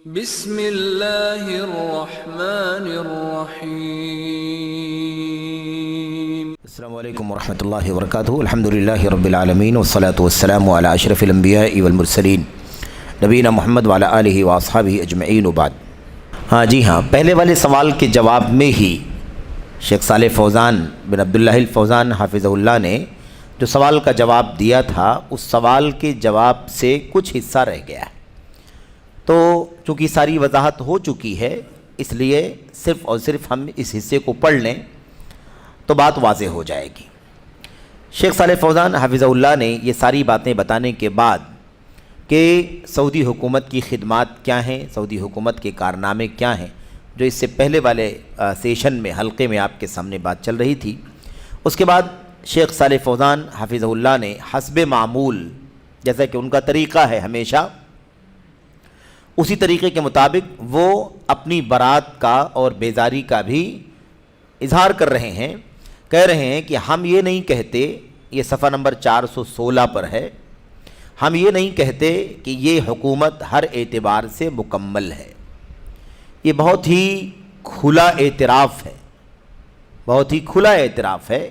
بسم اللہ الرحمن الرحیم۔ السلام علیکم ورحمۃ اللہ وبرکاتہ۔ الحمدللہ رب العالمین والصلاة والسلام علی اشرف الانبیاء والمرسلین نبینا محمد وعلی آلہ واصحابہ اجمعین وبعد۔ ہاں پہلے والے سوال کے جواب میں ہی شیخ صالح فوزان بن عبداللہ الفوزان حافظہ اللہ نے جو سوال کا جواب دیا تھا، اس سوال کے جواب سے کچھ حصہ رہ گیا ہے، تو چونکہ ساری وضاحت ہو چکی ہے اس لیے صرف اور صرف ہم اس حصے کو پڑھ لیں تو بات واضح ہو جائے گی۔ شیخ صالح فوزان حافظہ اللہ نے یہ ساری باتیں بتانے کے بعد کہ سعودی حکومت کی خدمات کیا ہیں، سعودی حکومت کے کارنامے کیا ہیں، جو اس سے پہلے والے سیشن میں حلقے میں آپ کے سامنے بات چل رہی تھی، اس کے بعد شیخ صالح فوزان حافظہ اللہ نے حسب معمول، جیسا کہ ان کا طریقہ ہے ہمیشہ، اسی طریقے کے مطابق وہ اپنی برات کا اور بیزاری کا بھی اظہار کر رہے ہیں، کہہ رہے ہیں کہ ہم یہ نہیں کہتے، یہ صفحہ نمبر 416 پر ہے، ہم یہ نہیں کہتے کہ یہ حکومت ہر اعتبار سے مکمل ہے۔ یہ بہت ہی کھلا اعتراف ہے، بہت ہی کھلا اعتراف ہے،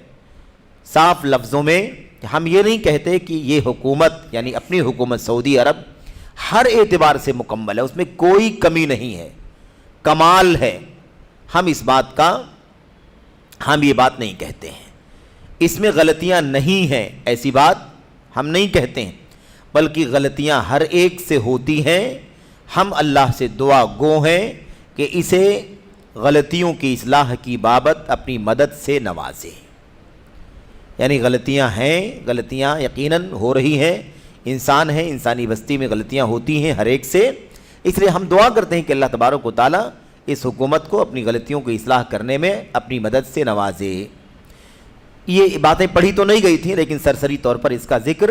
صاف لفظوں میں ہم یہ نہیں کہتے کہ یہ حکومت یعنی اپنی حکومت سعودی عرب ہر اعتبار سے مکمل ہے، اس میں کوئی کمی نہیں ہے، کمال ہے، ہم یہ بات نہیں کہتے ہیں، اس میں غلطیاں نہیں ہیں، ایسی بات ہم نہیں کہتے ہیں، بلکہ غلطیاں ہر ایک سے ہوتی ہیں، ہم اللہ سے دعا گو ہیں کہ اسے غلطیوں کی اصلاح کی بابت اپنی مدد سے نوازے۔ یعنی غلطیاں ہیں، غلطیاں یقیناً ہو رہی ہیں، انسان ہیں، انسانی بستی میں غلطیاں ہوتی ہیں ہر ایک سے، اس لیے ہم دعا کرتے ہیں کہ اللہ تبارک و تعالیٰ اس حکومت کو اپنی غلطیوں کی اصلاح کرنے میں اپنی مدد سے نوازے۔ یہ باتیں پڑھی تو نہیں گئی تھیں، لیکن سرسری طور پر اس کا ذکر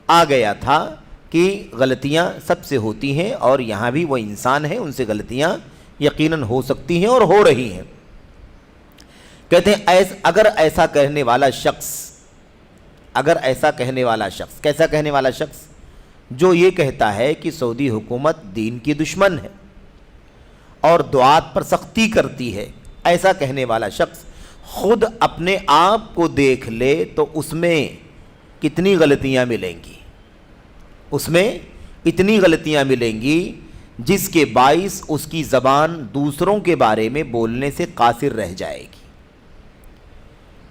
آ گیا تھا کہ غلطیاں سب سے ہوتی ہیں، اور یہاں بھی وہ انسان ہیں، ان سے غلطیاں یقیناً ہو سکتی ہیں اور ہو رہی ہیں۔ کہتے ہیں اگر ایسا کہنے والا شخص کیسا کہنے والا شخص جو یہ کہتا ہے کہ سعودی حکومت دین کی دشمن ہے اور دعات پر سختی کرتی ہے، ایسا کہنے والا شخص خود اپنے آپ کو دیکھ لے تو اس میں کتنی غلطیاں ملیں گی، اس میں اتنی غلطیاں ملیں گی جس کے باعث اس کی زبان دوسروں کے بارے میں بولنے سے قاصر رہ جائے گی۔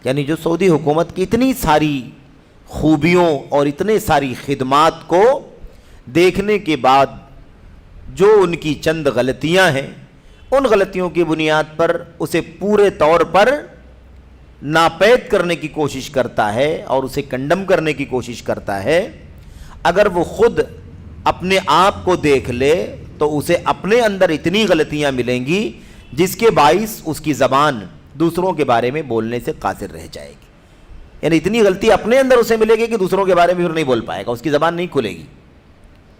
یعنی جو سعودی حکومت کی اتنی ساری خوبیوں اور اتنے ساری خدمات کو دیکھنے کے بعد جو ان کی چند غلطیاں ہیں، ان غلطیوں کی بنیاد پر اسے پورے طور پر ناپید کرنے کی کوشش کرتا ہے اور اسے کنڈم کرنے کی کوشش کرتا ہے، اگر وہ خود اپنے آپ کو دیکھ لے تو اسے اپنے اندر اتنی غلطیاں ملیں گی جس کے باعث اس کی زبان دوسروں کے بارے میں بولنے سے قاصر رہ جائے گی۔ یعنی اتنی غلطی اپنے اندر اسے ملے گی کہ دوسروں کے بارے میں پھر نہیں بول پائے گا، اس کی زبان نہیں کھلے گی،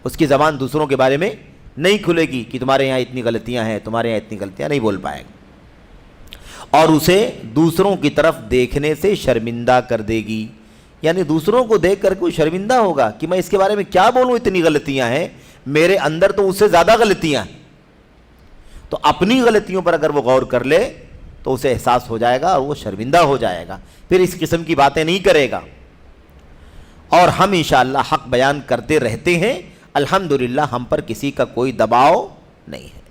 اس کی زبان دوسروں کے بارے میں نہیں کھلے گی کہ تمہارے یہاں اتنی غلطیاں ہیں، تمہارے یہاں اتنی غلطیاں، نہیں بول پائے گا، اور اسے دوسروں کی طرف دیکھنے سے شرمندہ کر دے گی۔ یعنی دوسروں کو دیکھ کر کوئی شرمندہ ہوگا کہ میں اس کے بارے میں کیا بولوں، اتنی غلطیاں ہیں، میرے اندر تو اس سے زیادہ غلطیاں ہیں۔ تو اپنی غلطیوں پر اگر وہ غور کر لے تو اسے احساس ہو جائے گا اور وہ شرمندہ ہو جائے گا، پھر اس قسم کی باتیں نہیں کرے گا۔ اور ہم انشاءاللہ حق بیان کرتے رہتے ہیں، الحمدللہ ہم پر کسی کا کوئی دباؤ نہیں ہے۔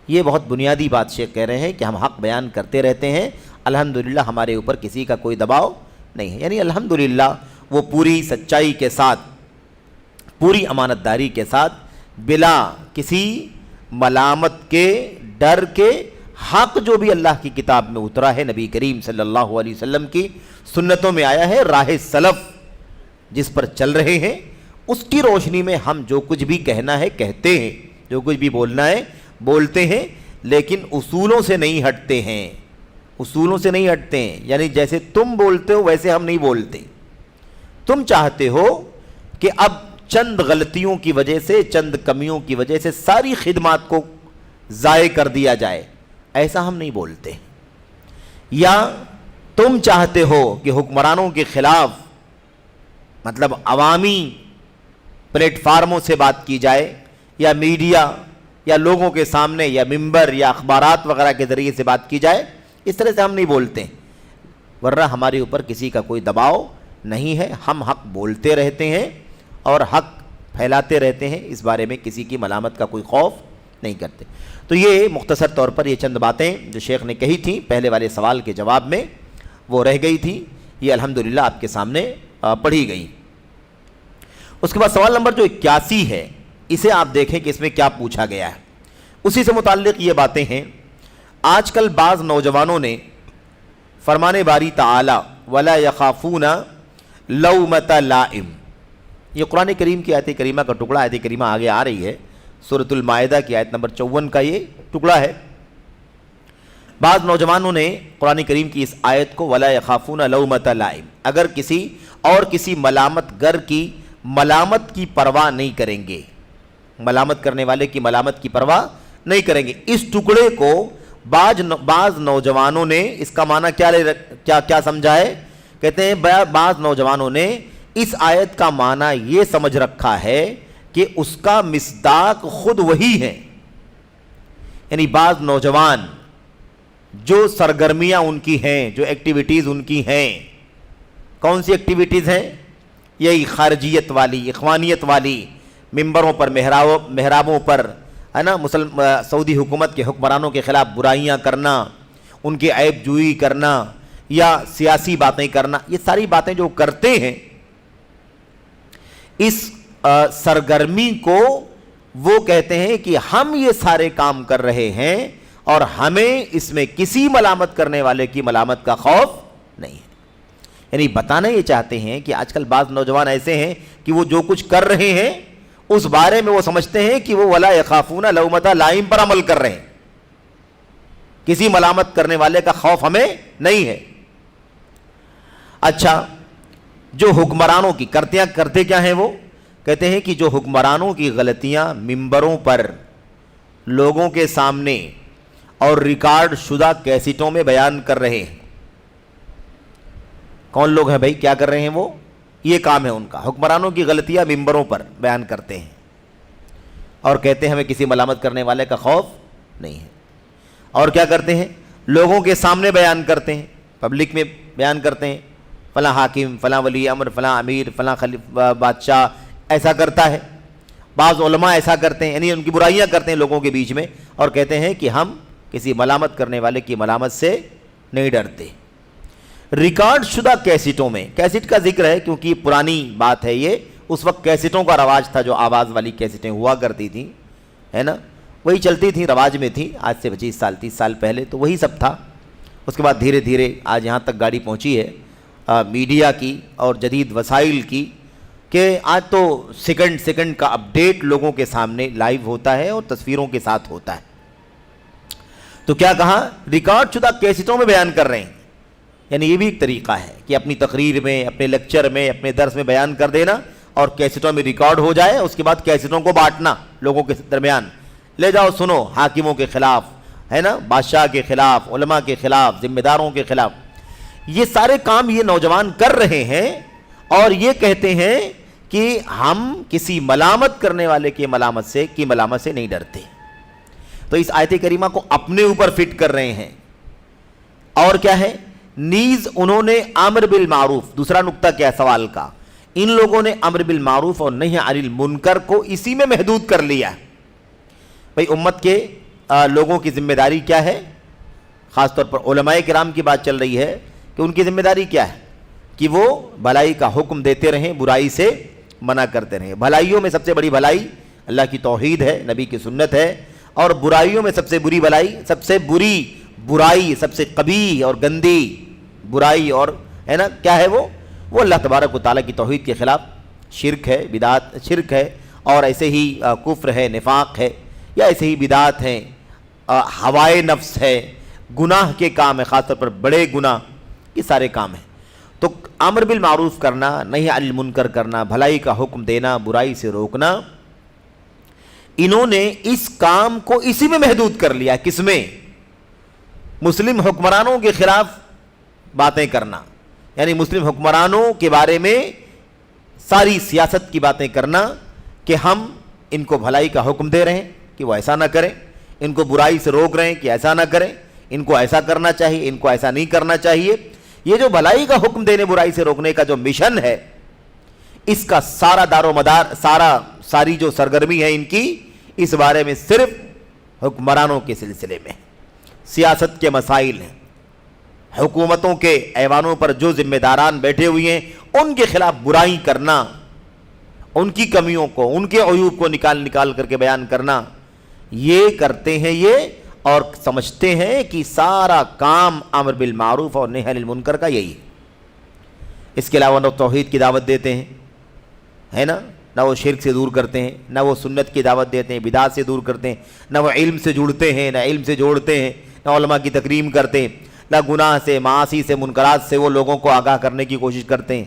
یہ بہت بنیادی بات شیخ کہہ رہے ہیں کہ ہم حق بیان کرتے رہتے ہیں، الحمدللہ ہمارے اوپر کسی کا کوئی دباؤ نہیں ہے۔ یعنی الحمدللہ وہ پوری سچائی کے ساتھ، پوری امانت داری کے ساتھ، بلا کسی ملامت کے ڈر کے، حق جو بھی اللہ کی کتاب میں اترا ہے، نبی کریم صلی اللہ علیہ وسلم کی سنتوں میں آیا ہے، راہ سلف جس پر چل رہے ہیں، اس کی روشنی میں ہم جو کچھ بھی کہنا ہے کہتے ہیں، جو کچھ بھی بولنا ہے بولتے ہیں، لیکن اصولوں سے نہیں ہٹتے ہیں، اصولوں سے نہیں ہٹتے ہیں۔ یعنی جیسے تم بولتے ہو ویسے ہم نہیں بولتے۔ تم چاہتے ہو کہ اب چند غلطیوں کی وجہ سے، چند کمیوں کی وجہ سے ساری خدمات کو ضائع کر دیا جائے، ایسا ہم نہیں بولتے۔ یا تم چاہتے ہو کہ حکمرانوں کے خلاف، مطلب عوامی پلیٹ فارموں سے بات کی جائے، یا میڈیا یا لوگوں کے سامنے یا ممبر یا اخبارات وغیرہ کے ذریعے سے بات کی جائے، اس طرح سے ہم نہیں بولتے، ورنہ ہمارے اوپر کسی کا کوئی دباؤ نہیں ہے، ہم حق بولتے رہتے ہیں اور حق پھیلاتے رہتے ہیں، اس بارے میں کسی کی ملامت کا کوئی خوف نہیں کرتے۔ تو یہ مختصر طور پر یہ چند باتیں جو شیخ نے کہی تھیں پہلے والے سوال کے جواب میں، وہ رہ گئی تھی، یہ الحمدللہ آپ کے سامنے پڑھی گئی۔ اس کے بعد سوال نمبر جو 81 ہے، اسے آپ دیکھیں کہ اس میں کیا پوچھا گیا ہے، اسی سے متعلق یہ باتیں ہیں۔ آج کل بعض نوجوانوں نے فرمان باری تعالی ولا یخافون لومۃ لائم، یہ قرآن کریم کی آیت کریمہ کا ٹکڑا، آیت کریمہ آگے آ رہی ہے، سورۃ المائدہ کی آیت نمبر 54 کا یہ ٹکڑا ہے۔ بعض نوجوانوں نے قرآن کریم کی اس آیت کو ولا یخافون لومۃ لائم، اگر کسی اور کسی ملامت گر کی ملامت کی پرواہ نہیں کریں گے، ملامت کرنے والے کی ملامت کی پرواہ نہیں کریں گے، اس ٹکڑے کو بعض نوجوانوں نے اس کا معنی کیا سمجھا ہے؟ کہتے ہیں بعض نوجوانوں نے اس آیت کا معنی یہ سمجھ رکھا ہے کہ اس کا مصداق خود وہی ہے، یعنی بعض نوجوان جو سرگرمیاں ان کی ہیں، جو ایکٹیویٹیز ان کی ہیں، کون سی ایکٹیویٹیز ہیں؟ یہی خارجیت والی، اخوانیت والی، ممبروں پر، محرابوں پر، ہے نا، سعودی حکومت کے حکمرانوں کے خلاف برائیاں کرنا، ان کے عیب جوئی کرنا یا سیاسی باتیں کرنا، یہ ساری باتیں جو کرتے ہیں، اس سرگرمی کو وہ کہتے ہیں کہ ہم یہ سارے کام کر رہے ہیں اور ہمیں اس میں کسی ملامت کرنے والے کی ملامت کا خوف نہیں ہے۔ یعنی بتانا یہ چاہتے ہیں کہ آج کل بعض نوجوان ایسے ہیں کہ وہ جو کچھ کر رہے ہیں اس بارے میں وہ سمجھتے ہیں کہ وہ ولا یخافون لومۃ لائم پر عمل کر رہے ہیں، کسی ملامت کرنے والے کا خوف ہمیں نہیں ہے۔ اچھا، جو حکمرانوں کی کرتے کیا ہیں؟ وہ کہتے ہیں کہ جو حکمرانوں کی غلطیاں ممبروں پر لوگوں کے سامنے اور ریکارڈ شدہ کیسٹوں میں بیان کر رہے ہیں، کون لوگ ہیں بھائی؟ کیا کر رہے ہیں وہ؟ یہ کام ہے ان کا، حکمرانوں کی غلطیاں ممبروں پر بیان کرتے ہیں اور کہتے ہیں ہمیں کسی ملامت کرنے والے کا خوف نہیں ہے۔ اور کیا کرتے ہیں؟ لوگوں کے سامنے بیان کرتے ہیں، پبلک میں بیان کرتے ہیں، فلاں حاکم، فلاں ولی امر، فلاں امیر، فلاں بادشاہ ایسا کرتا ہے۔ بعض علماء ایسا کرتے ہیں، یعنی ان کی برائیاں کرتے ہیں لوگوں کے بیچ میں اور کہتے ہیں کہ ہم کسی ملامت کرنے والے کی ملامت سے نہیں ڈرتے۔ ریکارڈ شدہ کیسٹوں میں، کیسٹ کا ذکر ہے کیونکہ پرانی بات ہے یہ، اس وقت کیسٹوں کا رواج تھا، جو آواز والی کیسٹیں ہوا کرتی تھیں، ہے نا، وہی چلتی تھیں، رواج میں تھی، آج سے 25 سال 30 سال پہلے تو وہی سب تھا۔ اس کے بعد دھیرے دھیرے آج یہاں تک گاڑی پہنچی ہے میڈیا کی اور جدید وسائل کی، کہ آج تو سیکنڈ کا اپڈیٹ لوگوں کے سامنے لائیو ہوتا ہے اور تصویروں کے ساتھ ہوتا ہے۔ تو کیا کہا؟ ریکارڈ شدہ کیسٹوں میں بیان کر رہے ہیں، یعنی یہ بھی ایک طریقہ ہے کہ اپنی تقریر میں، اپنے لیکچر میں، اپنے درس میں بیان کر دینا اور کیسٹوں میں ریکارڈ ہو جائے، اس کے بعد کیسٹوں کو بانٹنا لوگوں کے درمیان، لے جاؤ سنو، حاکموں کے خلاف، ہے نا، بادشاہ کے خلاف، علماء کے خلاف، ذمہ داروں کے خلاف۔ یہ سارے کام یہ نوجوان کر رہے ہیں اور یہ کہتے ہیں کہ ہم کسی ملامت کرنے والے کی ملامت سے نہیں ڈرتے۔ تو اس آیت کریمہ کو اپنے اوپر فٹ کر رہے ہیں۔ اور کیا ہے؟ نیز انہوں نے امر بالمعروف، دوسرا نقطہ کیا سوال کا، ان لوگوں نے امر بالمعروف اور نہی عن المنکر کو اسی میں محدود کر لیا۔ بھئی امت کے لوگوں کی ذمہ داری کیا ہے؟ خاص طور پر علماء کرام کی بات چل رہی ہے کہ ان کی ذمہ داری کیا ہے کہ وہ بھلائی کا حکم دیتے رہیں، برائی سے منع کرتے رہیں۔ بھلائیوں میں سب سے بڑی بھلائی اللہ کی توحید ہے، نبی کی سنت ہے، اور برائیوں میں سب سے بری بھلائی، سب سے بری برائی، سب سے قبیح اور گندی برائی اور ہے نا کیا ہے وہ اللہ تبارک و تعالیٰ کی توحید کے خلاف شرک ہے، بدعت شرک ہے، اور ایسے ہی کفر ہے، نفاق ہے، یا ایسے ہی بدعت ہیں، ہوائے نفس ہے، گناہ کے کام ہے، خاص طور پر بڑے گناہ، یہ سارے کام ہیں۔ تو امر بالمعروف کرنا، نہی عن المنکر کرنا، بھلائی کا حکم دینا، برائی سے روکنا، انہوں نے اس کام کو اسی میں محدود کر لیا۔ کس میں؟ مسلم حکمرانوں کے خلاف باتیں کرنا، یعنی مسلم حکمرانوں کے بارے میں ساری سیاست کی باتیں کرنا کہ ہم ان کو بھلائی کا حکم دے رہے ہیں، کہ وہ ایسا نہ کریں، ان کو برائی سے روک رہے ہیں کہ ایسا نہ کریں، ان کو ایسا کرنا چاہیے، ان کو ایسا نہیں کرنا چاہیے۔ یہ جو بھلائی کا حکم دینے، برائی سے روکنے کا جو مشن ہے، اس کا سارا دار و مدار، ساری جو سرگرمی ہے ان کی، اس بارے میں صرف حکمرانوں کے سلسلے میں، سیاست کے مسائل ہیں، حکومتوں کے ایوانوں پر جو ذمہ داران بیٹھے ہوئے ہیں ان کے خلاف برائی کرنا، ان کی کمیوں کو، ان کے عیوب کو نکال کر کے بیان کرنا، یہ کرتے ہیں یہ، اور سمجھتے ہیں کہ سارا کام امر بالمعروف اور نہی عن المنکر کا یہی ہے۔ اس کے علاوہ نہ توحید کی دعوت دیتے ہیں، ہے نا، نہ وہ شرک سے دور کرتے ہیں، نہ وہ سنت کی دعوت دیتے ہیں، بدعات سے دور کرتے ہیں، نہ وہ علم سے جڑتے ہیں، نہ علم سے جوڑتے ہیں، نہ علماء کی تکریم کرتے ہیں، نہ گناہ سے، معاصی سے، منکرات سے وہ لوگوں کو آگاہ کرنے کی کوشش کرتے ہیں۔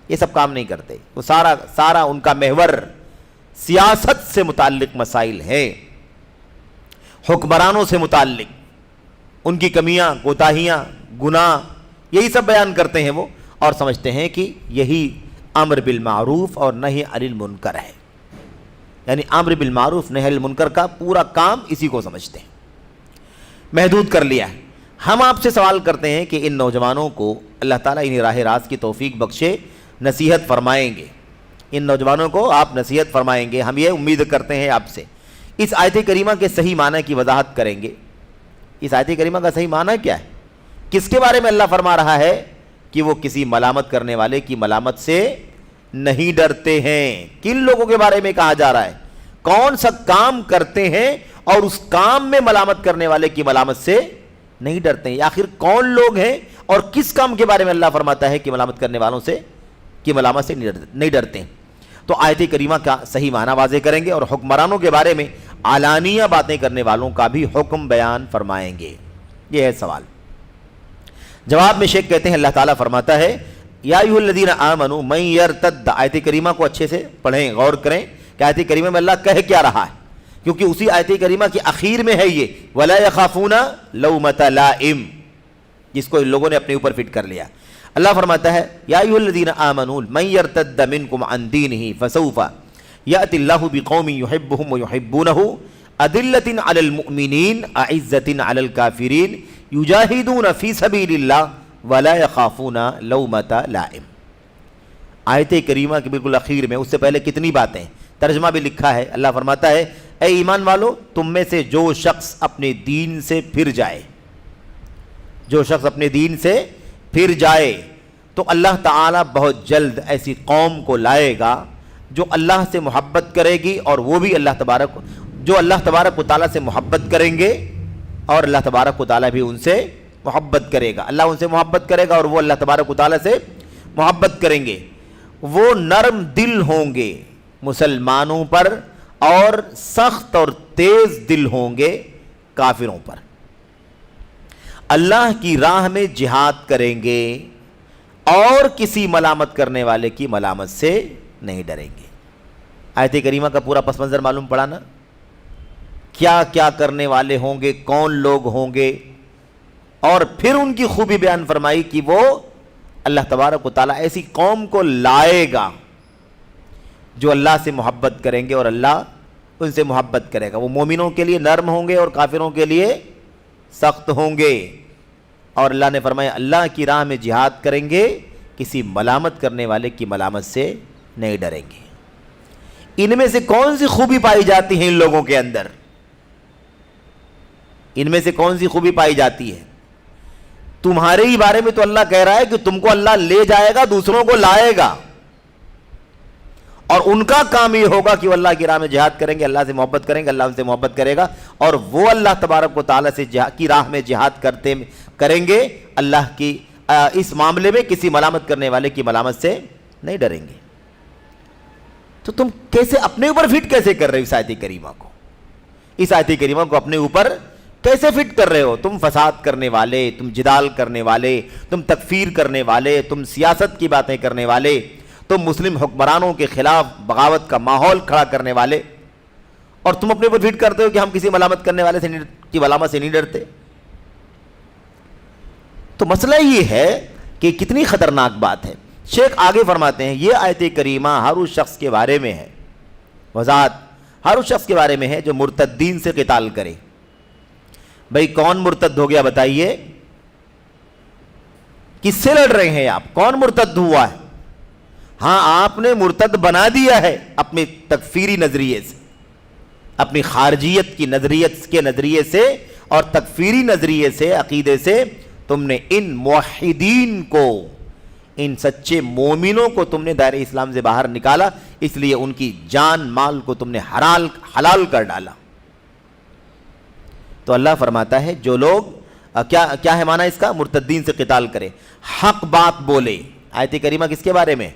یہ سب کام نہیں کرتے، وہ سارا ان کا محور سیاست سے متعلق مسائل ہے، حکمرانوں سے متعلق ان کی کمیاں، کوتاہیاں، گناہ، یہی سب بیان کرتے ہیں وہ، اور سمجھتے ہیں کہ یہی امر بالمعروف اور نہی عن المنکر ہے، یعنی امر بالمعروف نہی عن المنکر کا پورا کام اسی کو سمجھتے ہیں، محدود کر لیا ہے۔ ہم آپ سے سوال کرتے ہیں کہ ان نوجوانوں کو اللہ تعالیٰ انہیں راہ راست کی توفیق بخشے، نصیحت فرمائیں گے، ان نوجوانوں کو آپ نصیحت فرمائیں گے، ہم یہ امید کرتے ہیں آپ سے۔ اس آیت کریمہ کے صحیح معنی کی وضاحت کریں گے۔ اس آیت کریمہ کا صحیح معنی کیا ہے؟ کس کے بارے میں اللہ فرما رہا ہے کہ وہ کسی ملامت کرنے والے کی ملامت سے نہیں ڈرتے ہیں؟ کن لوگوں کے بارے میں کہا جا رہا ہے؟ کون سا کام کرتے ہیں اور اس کام میں ملامت کرنے والے کی ملامت سے نہیں ڈرتے ہیں؟ آخر کون لوگ ہیں اور کس کام کے بارے میں اللہ فرماتا ہے کہ ملامت کرنے والوں سے کی ملامت سے نہیں ڈرتے ہیں؟ تو آیت کریمہ کا صحیح معنی واضح کریں گے، اور حکمرانوں کے بارے میں علانیہ باتیں کرنے والوں کا بھی حکم بیان فرمائیں گے۔ یہ ہے سوال۔ جواب میں شیخ کہتے ہیں اللہ تعالیٰ فرماتا ہے یا ایھا الذین آمنوا من یرتد، آیت کریمہ کو اچھے سے پڑھیں، غور کریں کہ آیت کریمہ میں اللہ کہہ کیا رہا ہے، کیونکہ اسی آیت کریمہ کی اخیر میں ہے یہ ولا یخافون لومۃ لائم، جس کو ان لوگوں نے اپنے اوپر فٹ کر لیا۔ اللہ فرماتا ہے یا ایھا الذین آمنوا من یرتد منکم عن دینہ فسوف یأتی اللہ بقوم یحبہم ویحبونہ اذلۃ علی المؤمنین اعزۃ علی الکافرین یجاہدون فی سبیل اللہ ولا یخافون لومۃ لائم۔ آیت کریمہ کے بالکل اخیر میں، اس سے پہلے کتنی باتیں، ترجمہ بھی لکھا ہے۔ اللہ فرماتا ہے اے ایمان والو، تم میں سے جو شخص اپنے دین سے پھر جائے، جو شخص اپنے دین سے پھر جائے، تو اللہ تعالیٰ بہت جلد ایسی قوم کو لائے گا جو اللہ سے محبت کرے گی، اور وہ بھی اللہ تبارک و تعالیٰ سے محبت کریں گے، اور اللہ تبارک و تعالیٰ بھی ان سے محبت کرے گا۔ اللہ ان سے محبت کرے گا اور وہ اللہ تبارک و تعالیٰ سے محبت کریں گے۔ وہ نرم دل ہوں گے مسلمانوں پر، اور سخت اور تیز دل ہوں گے کافروں پر۔ اللہ کی راہ میں جہاد کریں گے اور کسی ملامت کرنے والے کی ملامت سے نہیں ڈریں گے۔ آیت کریمہ کا پورا پس منظر معلوم پڑا نا، کیا کیا کرنے والے ہوں گے، کون لوگ ہوں گے، اور پھر ان کی خوبی بیان فرمائی کہ وہ اللہ تبارک و تعالیٰ ایسی قوم کو لائے گا جو اللہ سے محبت کریں گے اور اللہ ان سے محبت کرے گا۔ وہ مومنوں کے لیے نرم ہوں گے اور کافروں کے لیے سخت ہوں گے، اور اللہ نے فرمایا اللہ کی راہ میں جہاد کریں گے، کسی ملامت کرنے والے کی ملامت سے نہیں ڈریں گے۔ ان میں سے کون سی خوبی پائی جاتی ہے ان لوگوں کے اندر؟ ان میں سے کون سی خوبی پائی جاتی ہے؟ تمہارے ہی بارے میں تو اللہ کہہ رہا ہے کہ تم کو اللہ لے جائے گا، دوسروں کو لائے گا، اور ان کا کام یہ ہوگا کہ وہ اللہ کی راہ میں جہاد کریں گے، اللہ سے محبت کریں گے، اللہ ان سے محبت کرے گا، اور وہ اللہ تبارک و تعالیٰ سے کی راہ میں جہاد کریں گے، اللہ کی اس معاملے میں کسی ملامت کرنے والے کی ملامت سے نہیں ڈریں گے۔ تو تم کیسے اپنے اوپر فٹ کیسے کر رہے ہو اس آیت کریمہ کو؟ اس آیت کریمہ کو اپنے اوپر کیسے فٹ کر رہے ہو؟ تم فساد کرنے والے، تم جدال کرنے والے، تم تکفیر کرنے والے، تم سیاست کی باتیں کرنے والے، تم مسلم حکمرانوں کے خلاف بغاوت کا ماحول کھڑا کرنے والے، اور تم اپنے اوپر فٹ کرتے ہو کہ ہم کسی ملامت کرنے والے کی ملامت سے نہیں ڈرتے۔ تو مسئلہ یہ ہے کہ کتنی خطرناک بات ہے۔ شیخ آگے فرماتے ہیں یہ آیت کریمہ ہر اس شخص کے بارے میں ہے، وضاحت ہر اس شخص کے بارے میں ہے جو مرتدین سے قتال کرے. بھئی کون مرتد ہو گیا بتائیے؟ کس سے لڑ رہے ہیں آپ؟ کون مرتد ہوا ہے؟ ہاں آپ نے مرتد بنا دیا ہے اپنے تکفیری نظریے سے، اپنی خارجیت کی نظریت کے نظریے سے اور تکفیری نظریے سے، عقیدے سے تم نے ان موحدین کو، ان سچے مومنوں کو تم نے دائرہ اسلام سے باہر نکالا، اس لیے ان کی جان مال کو تم نے حلال کر ڈالا. تو اللہ فرماتا ہے جو لوگ کیا ہے معنی اس کا؟ مرتدین سے قتال کرے، حق بات بولے. آیت کریمہ کس کے بارے میں؟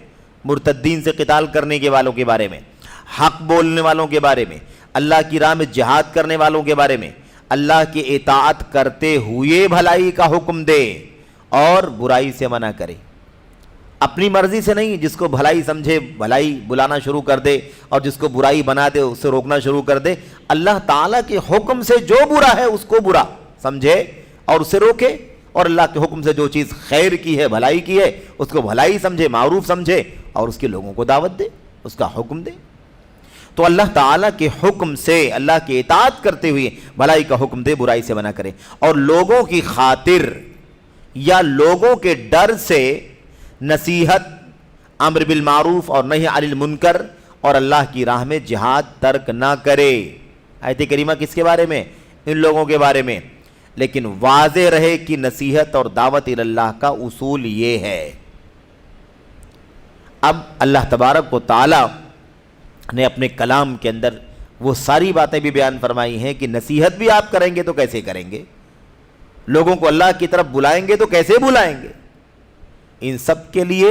مرتدین سے قتال کرنے کے والوں کے بارے میں، حق بولنے والوں کے بارے میں، اللہ کی راہ میں جہاد کرنے والوں کے بارے میں، اللہ کی اطاعت کرتے ہوئے بھلائی کا حکم دے اور برائی سے منع کرے. اپنی مرضی سے نہیں، جس کو بھلائی سمجھے بھلائی بلانا شروع کر دے اور جس کو برائی بنا دے اسے روکنا شروع کر دے. اللہ تعالیٰ کے حکم سے جو برا ہے اس کو برا سمجھے اور اسے روکے، اور اللہ کے حکم سے جو چیز خیر کی ہے، بھلائی کی ہے، اس کو بھلائی سمجھے، معروف سمجھے اور اس کے لوگوں کو دعوت دے، اس کا حکم دے. تو اللہ تعالیٰ کے حکم سے، اللہ کی اطاعت کرتے ہوئے بھلائی کا حکم دے، برائی سے منع کرے. اور لوگوں کی خاطر یا لوگوں کے ڈر سے نصیحت، امر بالمعروف اور نہی عن المنکر اور اللہ کی راہ میں جہاد ترک نہ کرے. آیت کریمہ کس کے بارے میں؟ ان لوگوں کے بارے میں. لیکن واضح رہے کہ نصیحت اور دعوت اللہ کا اصول یہ ہے. اب اللہ تبارک و تعالی نے اپنے کلام کے اندر وہ ساری باتیں بھی بیان فرمائی ہیں کہ نصیحت بھی آپ کریں گے تو کیسے کریں گے، لوگوں کو اللہ کی طرف بلائیں گے تو کیسے بلائیں گے. ان سب کے لیے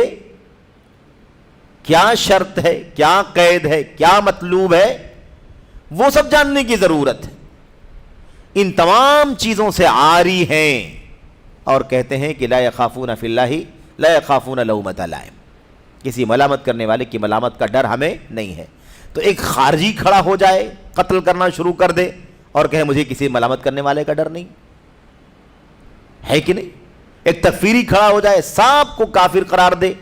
کیا شرط ہے، کیا قید ہے، کیا مطلوب ہے، وہ سب جاننے کی ضرورت ہے. ان تمام چیزوں سے عاری ہیں اور کہتے ہیں کہ لا یخافون فی اللہ لا یخافون لومۃ لائم، کسی ملامت کرنے والے کی ملامت کا ڈر ہمیں نہیں ہے. تو ایک خارجی کھڑا ہو جائے، قتل کرنا شروع کر دے اور کہے مجھے کسی ملامت کرنے والے کا ڈر نہیں ہے کہ نہیں. ایک تکفیری کھڑا ہو جائے، سب کو کافر قرار دے،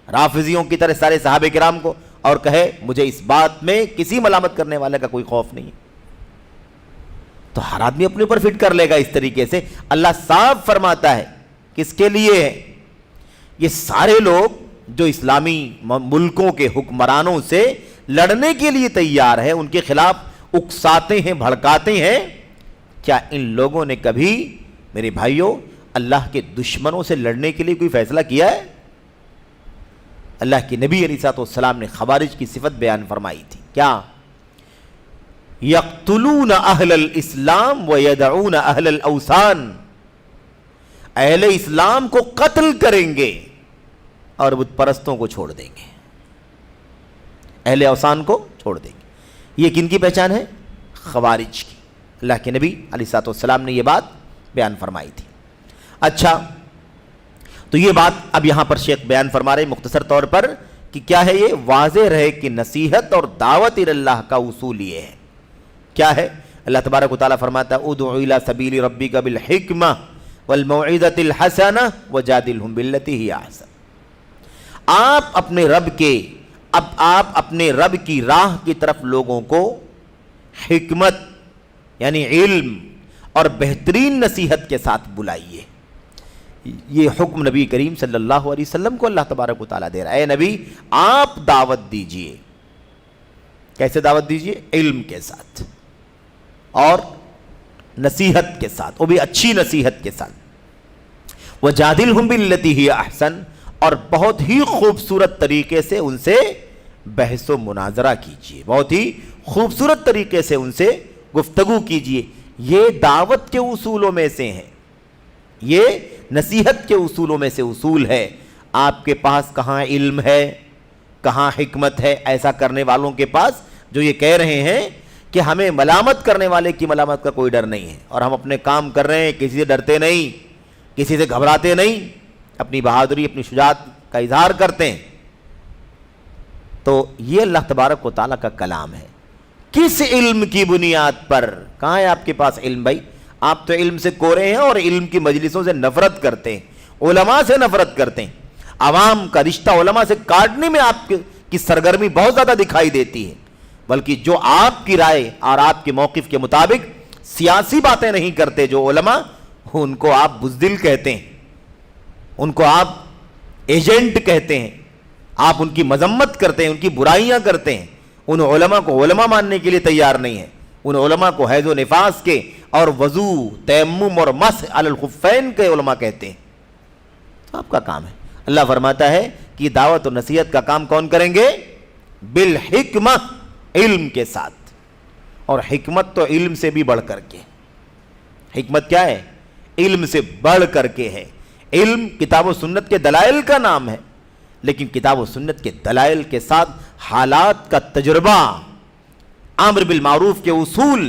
رافضیوں کی طرح سارے صحابہ کرام کو، اور کہے مجھے اس بات میں کسی ملامت کرنے والے کا کوئی خوف نہیں. تو ہر آدمی اپنے اوپر فٹ کر لے گا اس طریقے سے. اللہ صاف فرماتا ہے کس کے لیے ہے؟ یہ سارے لوگ جو اسلامی ملکوں کے حکمرانوں سے لڑنے کے لیے تیار ہیں، ان کے خلاف اکساتے ہیں، بھڑکاتے ہیں. کیا ان لوگوں نے کبھی میرے بھائیوں اللہ کے دشمنوں سے لڑنے کے لیے کوئی فیصلہ کیا ہے؟ اللہ کے نبی علیہ الصلوۃ والسلام نے خوارج کی صفت بیان فرمائی تھی. کیا؟ یقتلون اہل الاسلام ویدعون اہل الاوثان، اہل اسلام کو قتل کریں گے اور بت پرستوں کو چھوڑ دیں گے، اہل اوثان کو چھوڑ دیں گے. یہ کن کی پہچان ہے؟ خوارج کی. اللہ کے نبی علیہ الصلوۃ والسلام نے یہ بات بیان فرمائی تھی. اچھا، تو یہ بات اب یہاں پر شیخ بیان فرما رہے مختصر طور پر کہ کیا ہے یہ؟ واضح رہے کہ نصیحت اور دعوت اللہ کا اصول یہ ہے. کیا ہے؟ اللہ تبارک و تعالیٰ فرماتا ہے ادع الی سبیل ربک بالحکمہ والموعظۃ الحسنہ وجادلہم باللتی ہی احسن. آپ اپنے رب کی راہ کی طرف لوگوں کو حکمت یعنی علم اور بہترین نصیحت کے ساتھ بلائیے. یہ حکم نبی کریم صلی اللہ علیہ وسلم کو اللہ تبارک و تعالیٰ دے رہا ہے. اے نبی آپ دعوت دیجئے. کیسے دعوت دیجئے؟ علم کے ساتھ اور نصیحت کے ساتھ، وہ بھی اچھی نصیحت کے ساتھ. وَجَادِلْهُمْ بِالَّتِي هِيَ أَحْسَنُ، اور بہت ہی خوبصورت طریقے سے ان سے بحث و مناظرہ کیجئے، بہت ہی خوبصورت طریقے سے ان سے گفتگو کیجئے. یہ دعوت کے اصولوں میں سے ہیں، یہ نصیحت کے اصولوں میں سے اصول ہے. آپ کے پاس کہاں علم ہے، کہاں حکمت ہے ایسا کرنے والوں کے پاس جو یہ کہہ رہے ہیں کہ ہمیں ملامت کرنے والے کی ملامت کا کوئی ڈر نہیں ہے اور ہم اپنے کام کر رہے ہیں، کسی سے ڈرتے نہیں، کسی سے گھبراتے نہیں، اپنی بہادری اپنی شجاعت کا اظہار کرتے ہیں. تو یہ اللہ تبارک و تعالیٰ کا کلام ہے. کس علم کی بنیاد پر؟ کہاں ہے آپ کے پاس علم بھائی؟ آپ تو علم سے کورے ہیں اور علم کی مجلسوں سے نفرت کرتے ہیں، علماء سے نفرت کرتے ہیں. عوام کا رشتہ علماء سے کاٹنے میں آپ کی سرگرمی بہت زیادہ دکھائی دیتی ہے. بلکہ جو آپ کی رائے اور آپ کے موقف کے مطابق سیاسی باتیں نہیں کرتے جو علماء، ان کو آپ بزدل کہتے ہیں، ان کو آپ ایجنٹ کہتے ہیں، آپ ان کی مذمت کرتے ہیں، ان کی برائیاں کرتے ہیں. ان علماء کو علماء ماننے کے لیے تیار نہیں ہے. ان علماء کو حیض و نفاس کے اور وضو، تیمم اور مسح علی الخفین کے علماء کہتے ہیں. آپ کا کام ہے. اللہ فرماتا ہے کہ دعوت و نصیحت کا کام کون کریں گے؟ بالحکمہ، علم کے ساتھ. اور حکمت تو علم سے بھی بڑھ کر کے. حکمت کیا ہے؟ علم سے بڑھ کر کے ہے. علم کتاب و سنت کے دلائل کا نام ہے، لیکن کتاب و سنت کے دلائل کے ساتھ حالات کا تجربہ، امر بالمعروف کے اصول،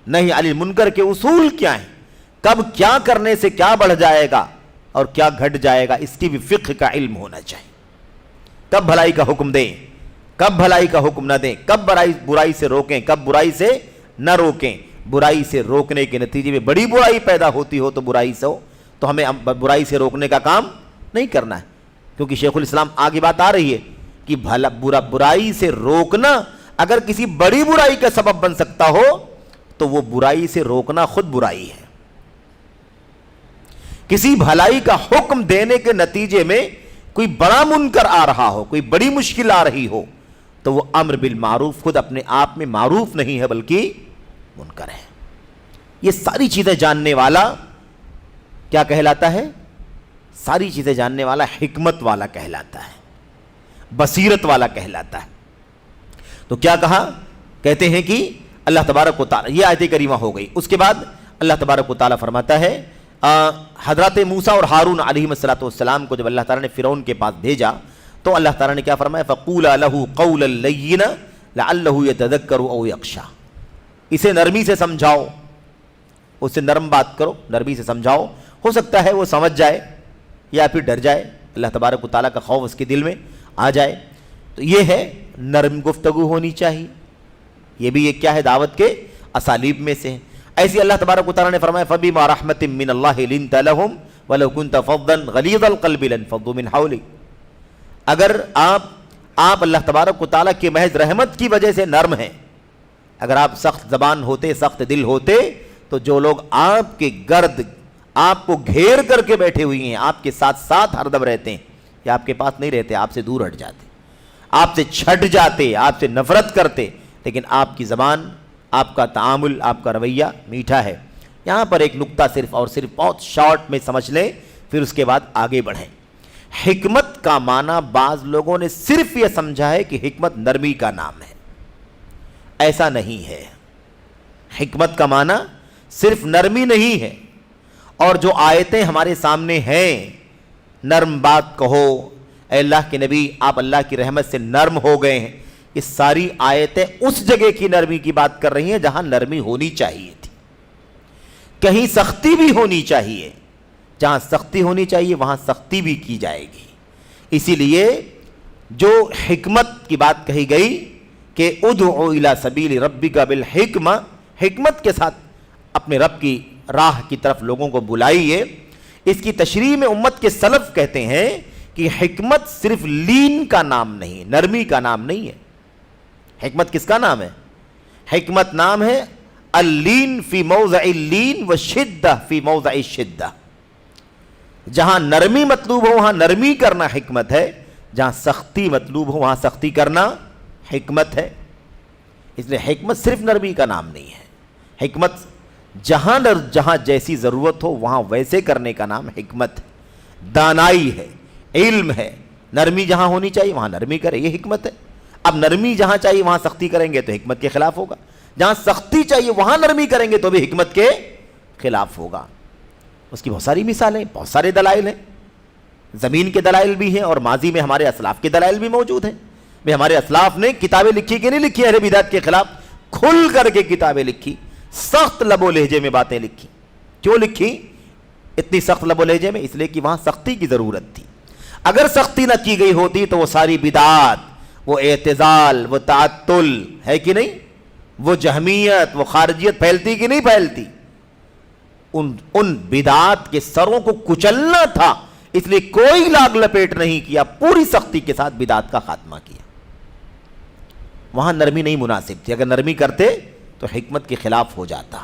نہی عن المنکر کے اصول کیا ہیں، کب کیا کرنے سے کیا بڑھ جائے گا اور کیا گھٹ جائے گا، اس کی بھی فقہ کا علم ہونا چاہیے. کب بھلائی کا حکم دیں، کب بھلائی کا حکم نہ دیں، کب برائی سے روکیں، کب برائی سے نہ روکیں. برائی سے روکنے کے نتیجے میں بڑی برائی پیدا ہوتی ہو تو برائی سے ہو تو ہمیں برائی سے روکنے کا کام نہیں کرنا ہے. کیونکہ شیخ الاسلام آگے بات آ رہی ہے کہ برائی سے روکنا اگر کسی بڑی برائی کا سبب بن سکتا ہو تو وہ برائی سے روکنا خود برائی ہے. کسی بھلائی کا حکم دینے کے نتیجے میں کوئی بڑا منکر آ رہا ہو، کوئی بڑی مشکل آ رہی ہو تو وہ امر بالمعروف خود اپنے آپ میں معروف نہیں ہے بلکہ منکر ہے. یہ ساری چیزیں جاننے والا کیا کہلاتا ہے؟ ساری چیزیں جاننے والا حکمت والا کہلاتا ہے، بصیرت والا کہلاتا ہے. تو کیا کہا؟ کہتے ہیں کہ اللہ تبارک و تعالی، یہ آیت کریمہ ہو گئی. اس کے بعد اللہ تبارک و تعالی فرماتا ہے حضرت موسیٰ اور ہارون علیہ السلام کو جب اللہ تعالیٰ نے فرعون کے پاس بھیجا تو اللہ تعالیٰ نے کیا فرمایا؟ فَقُولَا لَهُ قَوْلًا لَيِّنًا لَعَلَّهُ يَتَذَكَّرُ أَوْ يَخْشَىٰ. اسے نرمی سے سمجھاؤ، اسے نرم بات کرو، نرمی سے سمجھاؤ، ہو سکتا ہے وہ سمجھ جائے یا پھر ڈر جائے، اللہ تبارک و تعالیٰ کا خوف اس کے دل میں آ جائے. تو یہ ہے نرم گفتگو ہونی چاہیے. یہ بھی ایک کیا ہے؟ دعوت کے اسالیب میں سے ہے. ایسی اللہ تبارک و تعالیٰ نے فرمایا فَبِمَا رَحْمَةٍ مِّنَ اللَّهِ لِنْتَ لَهُمْ وَلَوْ كُنْتَ فَظًّا غَلِيظَ الْقَلْبِ لَانفَضُّوا مِنْ حَوْلِكَ. اگر آپ اللہ تبارک و تعالیٰ کی محض رحمت کی وجہ سے نرم ہیں، اگر آپ سخت زبان ہوتے، سخت دل ہوتے تو جو لوگ آپ کے گرد آپ کو گھیر کر کے بیٹھے ہوئی ہیں، آپ کے ساتھ ساتھ ہر دم رہتے ہیں، یا آپ کے پاس نہیں رہتے، آپ سے دور ہٹ جاتے، آپ سے چھٹ جاتے، آپ سے نفرت کرتے. لیکن آپ کی زبان، آپ کا تعامل، آپ کا رویہ میٹھا ہے. یہاں پر ایک نقطہ صرف اور صرف بہت شارٹ میں سمجھ لیں، پھر اس کے بعد آگے بڑھیں. حکمت کا معنی بعض لوگوں نے صرف یہ سمجھا ہے کہ حکمت نرمی کا نام ہے. ایسا نہیں ہے. حکمت کا معنی صرف نرمی نہیں ہے. اور جو آیتیں ہمارے سامنے ہیں، نرم بات کہو، اے اللہ کے نبی آپ اللہ کی رحمت سے نرم ہو گئے ہیں، یہ ساری آیتیں اس جگہ کی نرمی کی بات کر رہی ہیں جہاں نرمی ہونی چاہیے تھی. کہیں سختی بھی ہونی چاہیے، جہاں سختی ہونی چاہیے وہاں سختی بھی کی جائے گی. اسی لیے جو حکمت کی بات کہی گئی کہ ادعو الی سبیل ربک بالحکمہ، حکمت کے ساتھ اپنے رب کی راہ کی طرف لوگوں کو بلائیے. اس کی تشریح میں امت کے سلف کہتے ہیں کہ حکمت صرف لین کا نام نہیں، نرمی کا نام نہیں ہے. حکمت کس کا نام ہے؟ حکمت نام ہے اللین فی موضع اللین والشدہ فی موضع الشدہ. جہاں نرمی مطلوب ہو وہاں نرمی کرنا حکمت ہے، جہاں سختی مطلوب ہو وہاں سختی کرنا حکمت ہے. اس لیے حکمت صرف نرمی کا نام نہیں ہے. حکمت جہاں جیسی ضرورت ہو وہاں ویسے کرنے کا نام حکمت ہے، دانائی ہے، علم ہے. نرمی جہاں ہونی چاہیے وہاں نرمی کرے، یہ حکمت ہے. اب نرمی جہاں چاہیے وہاں سختی کریں گے تو حکمت کے خلاف ہوگا، جہاں سختی چاہیے وہاں نرمی کریں گے تو بھی حکمت کے خلاف ہوگا. اس کی بہت ساری مثالیں، بہت سارے دلائل ہیں. زمین کے دلائل بھی ہیں اور ماضی میں ہمارے اسلاف کے دلائل بھی موجود ہیں. ہمارے اسلاف نے کتابیں لکھی کہ نہیں لکھی اہل بدعت کے خلاف؟ کھل کر کے کتابیں لکھی، سخت لب و لہجے میں باتیں لکھی. کیوں لکھی اتنی سخت لب و لہجے میں؟ اس لیے کہ وہاں سختی کی ضرورت تھی. اگر سختی نہ کی گئی ہوتی تو وہ ساری بدعات، وہ اعتزال، وہ تعطل ہے کہ نہیں، وہ جہمیت، وہ خارجیت پھیلتی کہ نہیں پھیلتی؟ ان بدعات کے سروں کو کچلنا تھا، اس لیے کوئی لاگ لپیٹ نہیں کیا، پوری سختی کے ساتھ بدعات کا خاتمہ کیا. وہاں نرمی نہیں مناسب تھی. اگر نرمی کرتے تو حکمت کے خلاف ہو جاتا,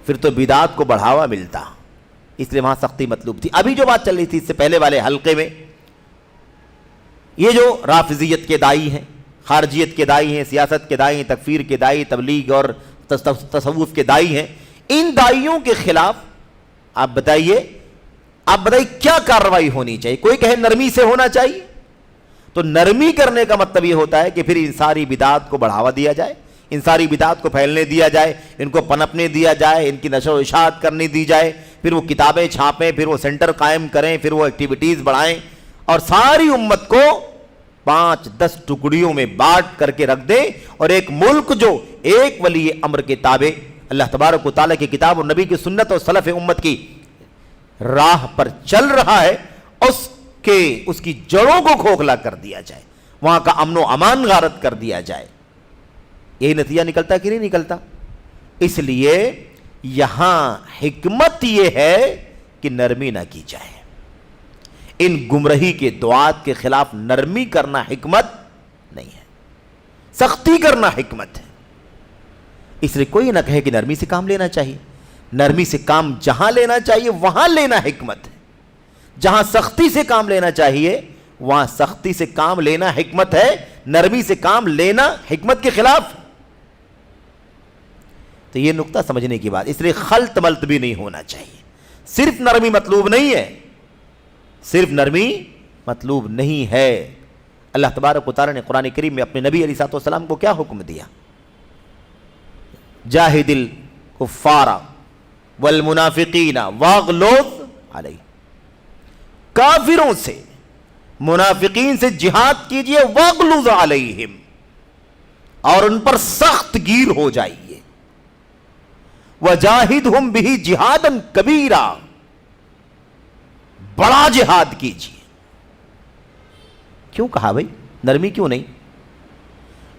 پھر تو بدعات کو بڑھاوا ملتا, اس لیے وہاں سختی مطلوب تھی. ابھی جو بات چل رہی تھی اس سے پہلے والے حلقے میں, یہ جو رافضیت کے دائی ہیں, خارجیت کے دائی ہیں, سیاست کے دائی ہیں, تکفیر کے دائی, تبلیغ اور تصوف کے دائی ہیں, ان دائیوں کے خلاف آپ بتائیے کیا کارروائی ہونی چاہیے؟ کوئی کہے نرمی سے ہونا چاہیے, تو نرمی کرنے کا مطلب یہ ہوتا ہے کہ پھر ان ساری بدعات کو بڑھاوا دیا جائے, ان ساری بدعات کو پھیلنے دیا جائے, ان کو پنپنے دیا جائے, ان کی نشر و اشاعت کرنے دی جائے, پھر وہ کتابیں چھاپیں, پھر وہ سینٹر قائم کریں, پھر وہ ایکٹیویٹیز بڑھائیں, اور ساری امت کو 5-10 ٹکڑیوں میں بانٹ کر کے رکھ دیں, اور ایک ملک جو ایک ولی امر کے تابع اللہ تبارک و تعالیٰ کی کتاب اور نبی کی سنت اور سلف امت کی راہ پر چل رہا ہے, اس کی جڑوں کو کھوکھلا کر دیا جائے, وہاں کا امن و امان غارت کر دیا جائے. یہی نتیجہ نکلتا کہ نہیں نکلتا؟ اس لیے یہاں حکمت یہ ہے کہ نرمی نہ کی جائے. ان گمراہی کے دعات کے خلاف نرمی کرنا حکمت نہیں ہے, سختی کرنا حکمت ہے. اس لیے کوئی نہ کہے کہ نرمی سے کام لینا چاہیے. نرمی سے کام جہاں لینا چاہیے وہاں لینا حکمت ہے, جہاں سختی سے کام لینا چاہیے وہاں سختی سے کام لینا حکمت ہے. نرمی سے کام لینا حکمت کے خلاف. تو یہ نقطہ سمجھنے کی بات. اس لیے خلط ملط بھی نہیں ہونا چاہیے. صرف نرمی مطلوب نہیں ہے, صرف نرمی مطلوب نہیں ہے. اللہ تبارک و تعالیٰ نے قرآن کریم میں اپنے نبی علیہ السلام کو کیا حکم دیا؟ جاہد الکفار والمنافقین واغلظ علیہم, کافروں سے منافقین سے جہاد کیجئے, واغلظ علیہم, اور ان پر سخت گیر ہو جائیے. وجاہدہم بہ جہادا کبیرا, بڑا جہاد کیجئے. کیوں کہا بھائی نرمی کیوں نہیں؟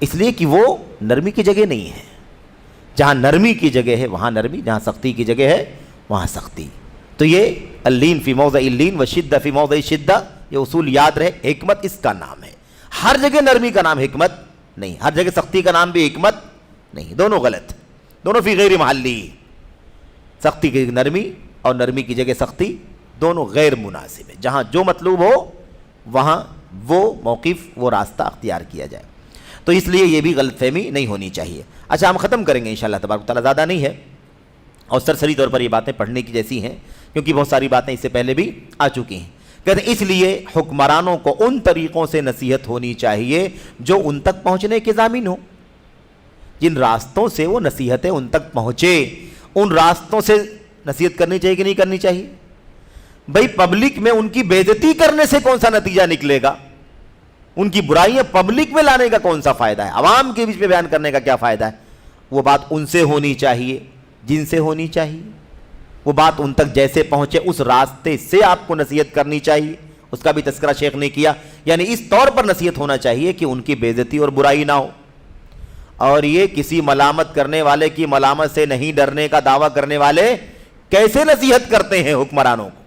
اس لیے کہ وہ نرمی کی جگہ نہیں ہے. جہاں نرمی کی جگہ ہے وہاں نرمی, جہاں سختی کی جگہ ہے وہاں سختی. تو یہ اللین فی موضع اللین وشدہ فی موضع شدہ, یہ اصول یاد رہے. حکمت اس کا نام ہے. ہر جگہ نرمی کا نام حکمت نہیں, ہر جگہ سختی کا نام بھی حکمت نہیں. دونوں غلط, دونوں فی غیر محلی. سختی کی نرمی اور نرمی کی جگہ سختی دونوں غیر مناسب ہے. جہاں جو مطلوب ہو وہاں وہ موقف, وہ راستہ اختیار کیا جائے. تو اس لیے یہ بھی غلط فہمی نہیں ہونی چاہیے. اچھا, ہم ختم کریں گے انشاءاللہ تبارک تعالیٰ, زیادہ نہیں ہے, اور سرسری طور پر یہ باتیں پڑھنے کی جیسی ہیں کیونکہ بہت ساری باتیں اس سے پہلے بھی آ چکی ہیں. کہتے ہیں اس لیے حکمرانوں کو ان طریقوں سے نصیحت ہونی چاہیے جو ان تک پہنچنے کے ضامن ہوں. جن راستوں سے وہ نصیحتیں ان تک پہنچے, ان راستوں سے نصیحت کرنی چاہیے کہ نہیں کرنی چاہیے؟ بھائی پبلک میں ان کی بے عزتی کرنے سے کون سا نتیجہ نکلے گا؟ ان کی برائیاں پبلک میں لانے کا کون سا فائدہ ہے؟ عوام کے بیچ میں بیان کرنے کا کیا فائدہ ہے؟ وہ بات ان سے ہونی چاہیے جن سے ہونی چاہیے. وہ بات ان تک جیسے پہنچے اس راستے سے آپ کو نصیحت کرنی چاہیے. اس کا بھی تذکرہ شیخ نے کیا. یعنی اس طور پر نصیحت ہونا چاہیے کہ ان کی بے عزتی اور برائی نہ ہو. اور یہ کسی ملامت کرنے والے کی ملامت سے نہیں ڈرنے کا دعویٰ کرنے والے کیسے نصیحت کرتے ہیں حکمرانوں کو؟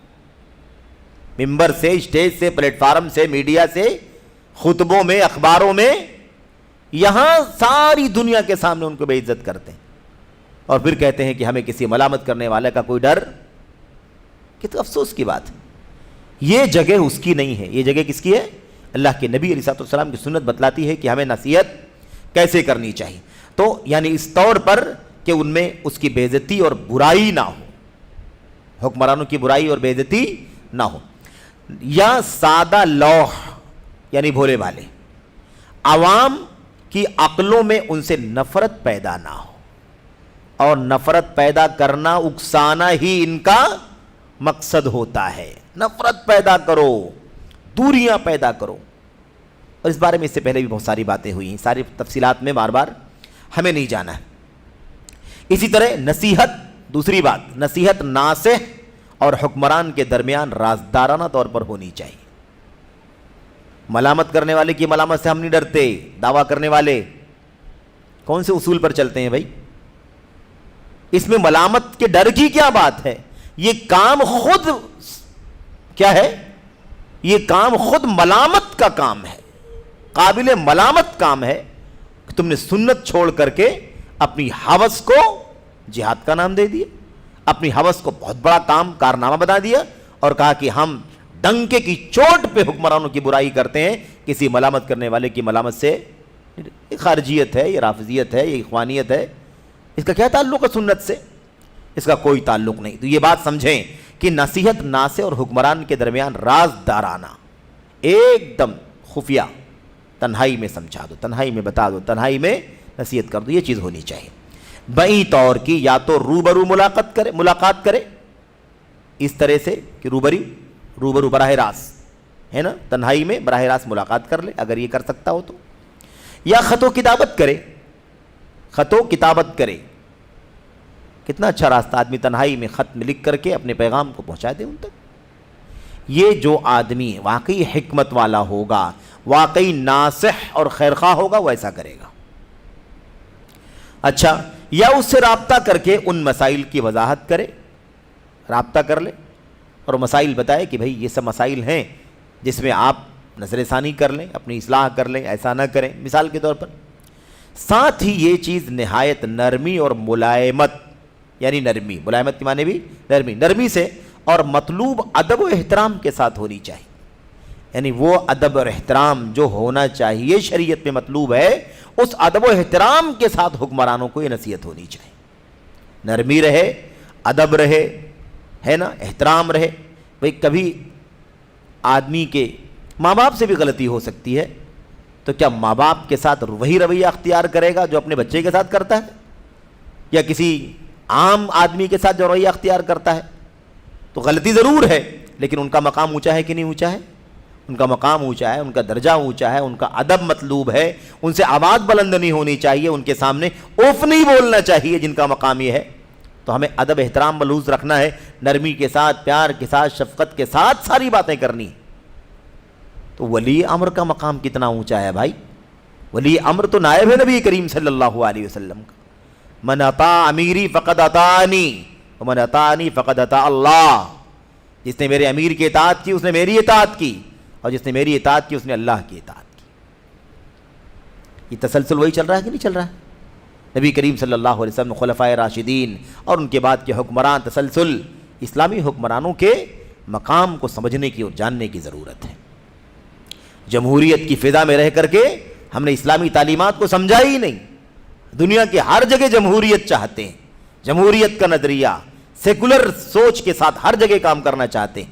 ممبر سے, اسٹیج سے, پلیٹ فارم سے, میڈیا سے, خطبوں میں, اخباروں میں, یہاں ساری دنیا کے سامنے ان کو بے عزت کرتے ہیں, اور پھر کہتے ہیں کہ ہمیں کسی ملامت کرنے والے کا کوئی ڈر. کتنا افسوس کی بات ہے. یہ جگہ اس کی نہیں ہے. یہ جگہ کس کی ہے؟ اللہ کے نبی علیہ السلام کی سنت بتلاتی ہے کہ ہمیں نصیحت کیسے کرنی چاہیے. تو یعنی اس طور پر کہ ان میں اس کی بے عزتی اور برائی نہ ہو, حکمرانوں کی برائی اور بے عزتی نہ ہو. یا سادہ لوح یعنی بھولے بھالے عوام کی عقلوں میں ان سے نفرت پیدا نہ ہو, اور نفرت پیدا کرنا, اکسانا ہی ان کا مقصد ہوتا ہے. نفرت پیدا کرو, دوریاں پیدا کرو. اور اس بارے میں اس سے پہلے بھی بہت ساری باتیں ہوئی ہیں, ساری تفصیلات میں بار بار ہمیں نہیں جانا ہے. اسی طرح نصیحت, دوسری بات, نصیحت ناصح اور حکمران کے درمیان رازدارانہ طور پر ہونی چاہیے. ملامت کرنے والے کی ملامت سے ہم نہیں ڈرتے. دعویٰ کرنے والے کون سے اصول پر چلتے ہیں بھائی؟ اس میں ملامت کے ڈر کی کیا بات ہے؟ یہ کام خود کیا ہے؟ یہ کام خود ملامت کا کام ہے, قابل ملامت کام ہے. تم نے سنت چھوڑ کر کے اپنی ہوس کو جہاد کا نام دے دیا، اپنی ہوس کو بہت بڑا کارنامہ بنا دیا اور کہا کہ ہم ڈنکے کی چوٹ پہ حکمرانوں کی برائی کرتے ہیں، کسی ملامت کرنے والے کی ملامت سے۔ یہ خارجیت ہے، یہ رافضیت ہے، یہ اخوانیت ہے، اس کا کیا تعلق ہے سنت سے؟ اس کا کوئی تعلق نہیں۔ تو یہ بات سمجھیں کہ نصیحت ناصح اور حکمران کے درمیان رازدارانہ، ایک دم خفیہ، تنہائی میں سمجھا دو، تنہائی میں بتا دو، تنہائی میں نصیحت کر دو، یہ چیز ہونی چاہیے۔ بئی طور کی یا تو روبرو ملاقات کرے اس طرح سے کہ روبرو براہ راست ہے نا، تنہائی میں براہ راست ملاقات کر لے اگر یہ کر سکتا ہو تو، یا خط و کتابت کرے۔ کتنا اچھا راستہ، آدمی تنہائی میں خط میں لکھ کر کے اپنے پیغام کو پہنچا دے ان تک۔ یہ جو آدمی واقعی حکمت والا ہوگا، واقعی ناصح اور خیرخواہ ہوگا، وہ ایسا کرے گا۔ اچھا، یا اس سے رابطہ کر کے ان مسائل کی وضاحت کرے، رابطہ کر لے اور مسائل بتائے کہ بھئی یہ سب مسائل ہیں جس میں آپ نظر ثانی کر لیں، اپنی اصلاح کر لیں، ایسا نہ کریں، مثال کے طور پر۔ ساتھ ہی یہ چیز نہایت نرمی اور ملائمت، یعنی ملائمت کے معنی بھی نرمی سے اور مطلوب ادب و احترام کے ساتھ ہونی چاہیے، یعنی وہ ادب اور احترام جو ہونا چاہیے شریعت میں مطلوب ہے، اس ادب و احترام کے ساتھ حکمرانوں کو یہ نصیحت ہونی چاہیے۔ نرمی رہے، ادب رہے، ہے نا، احترام رہے۔ بھئی کبھی آدمی کے ماں باپ سے بھی غلطی ہو سکتی ہے، تو کیا ماں باپ کے ساتھ وہی رویہ اختیار کرے گا جو اپنے بچے کے ساتھ کرتا ہے، یا کسی عام آدمی کے ساتھ جو رویہ اختیار کرتا ہے؟ تو غلطی ضرور ہے، لیکن ان کا مقام اونچا ہے کہ نہیں اونچا ہے؟ ان کا مقام اونچا ہے، ان کا درجہ اونچا ہے، ان کا ادب مطلوب ہے، ان سے آواز بلند نہیں ہونی چاہیے، ان کے سامنے اوف نہیں بولنا چاہیے جن کا مقام یہ ہے۔ تو ہمیں ادب احترام ملحوظ رکھنا ہے، نرمی کے ساتھ، پیار کے ساتھ، شفقت کے ساتھ ساری باتیں کرنی ہیں۔ تو ولی امر کا مقام کتنا اونچا ہے بھائی؟ ولی امر تو نائب ہے نبی کریم صلی اللہ علیہ وسلم کا۔ من اطاع امیری فقد اطاعنی ومن اطاعنی فقد اطاع اللہ۔ جس نے میرے امیر کی اطاعت کی اس نے میری اطاعت کی، اور جس نے میری اطاعت کی اس نے اللہ کی اطاعت کی۔ یہ تسلسل وہی چل رہا ہے کہ نہیں چل رہا ہے؟ نبی کریم صلی اللہ علیہ وسلم، خلفائے راشدین اور ان کے بعد کے حکمران، تسلسل اسلامی حکمرانوں کے مقام کو سمجھنے کی اور جاننے کی ضرورت ہے۔ جمہوریت کی فضا میں رہ کر کے ہم نے اسلامی تعلیمات کو سمجھا ہی نہیں۔ دنیا کی ہر جگہ جمہوریت چاہتے ہیں، جمہوریت کا نظریہ، سیکولر سوچ کے ساتھ ہر جگہ کام کرنا چاہتے ہیں۔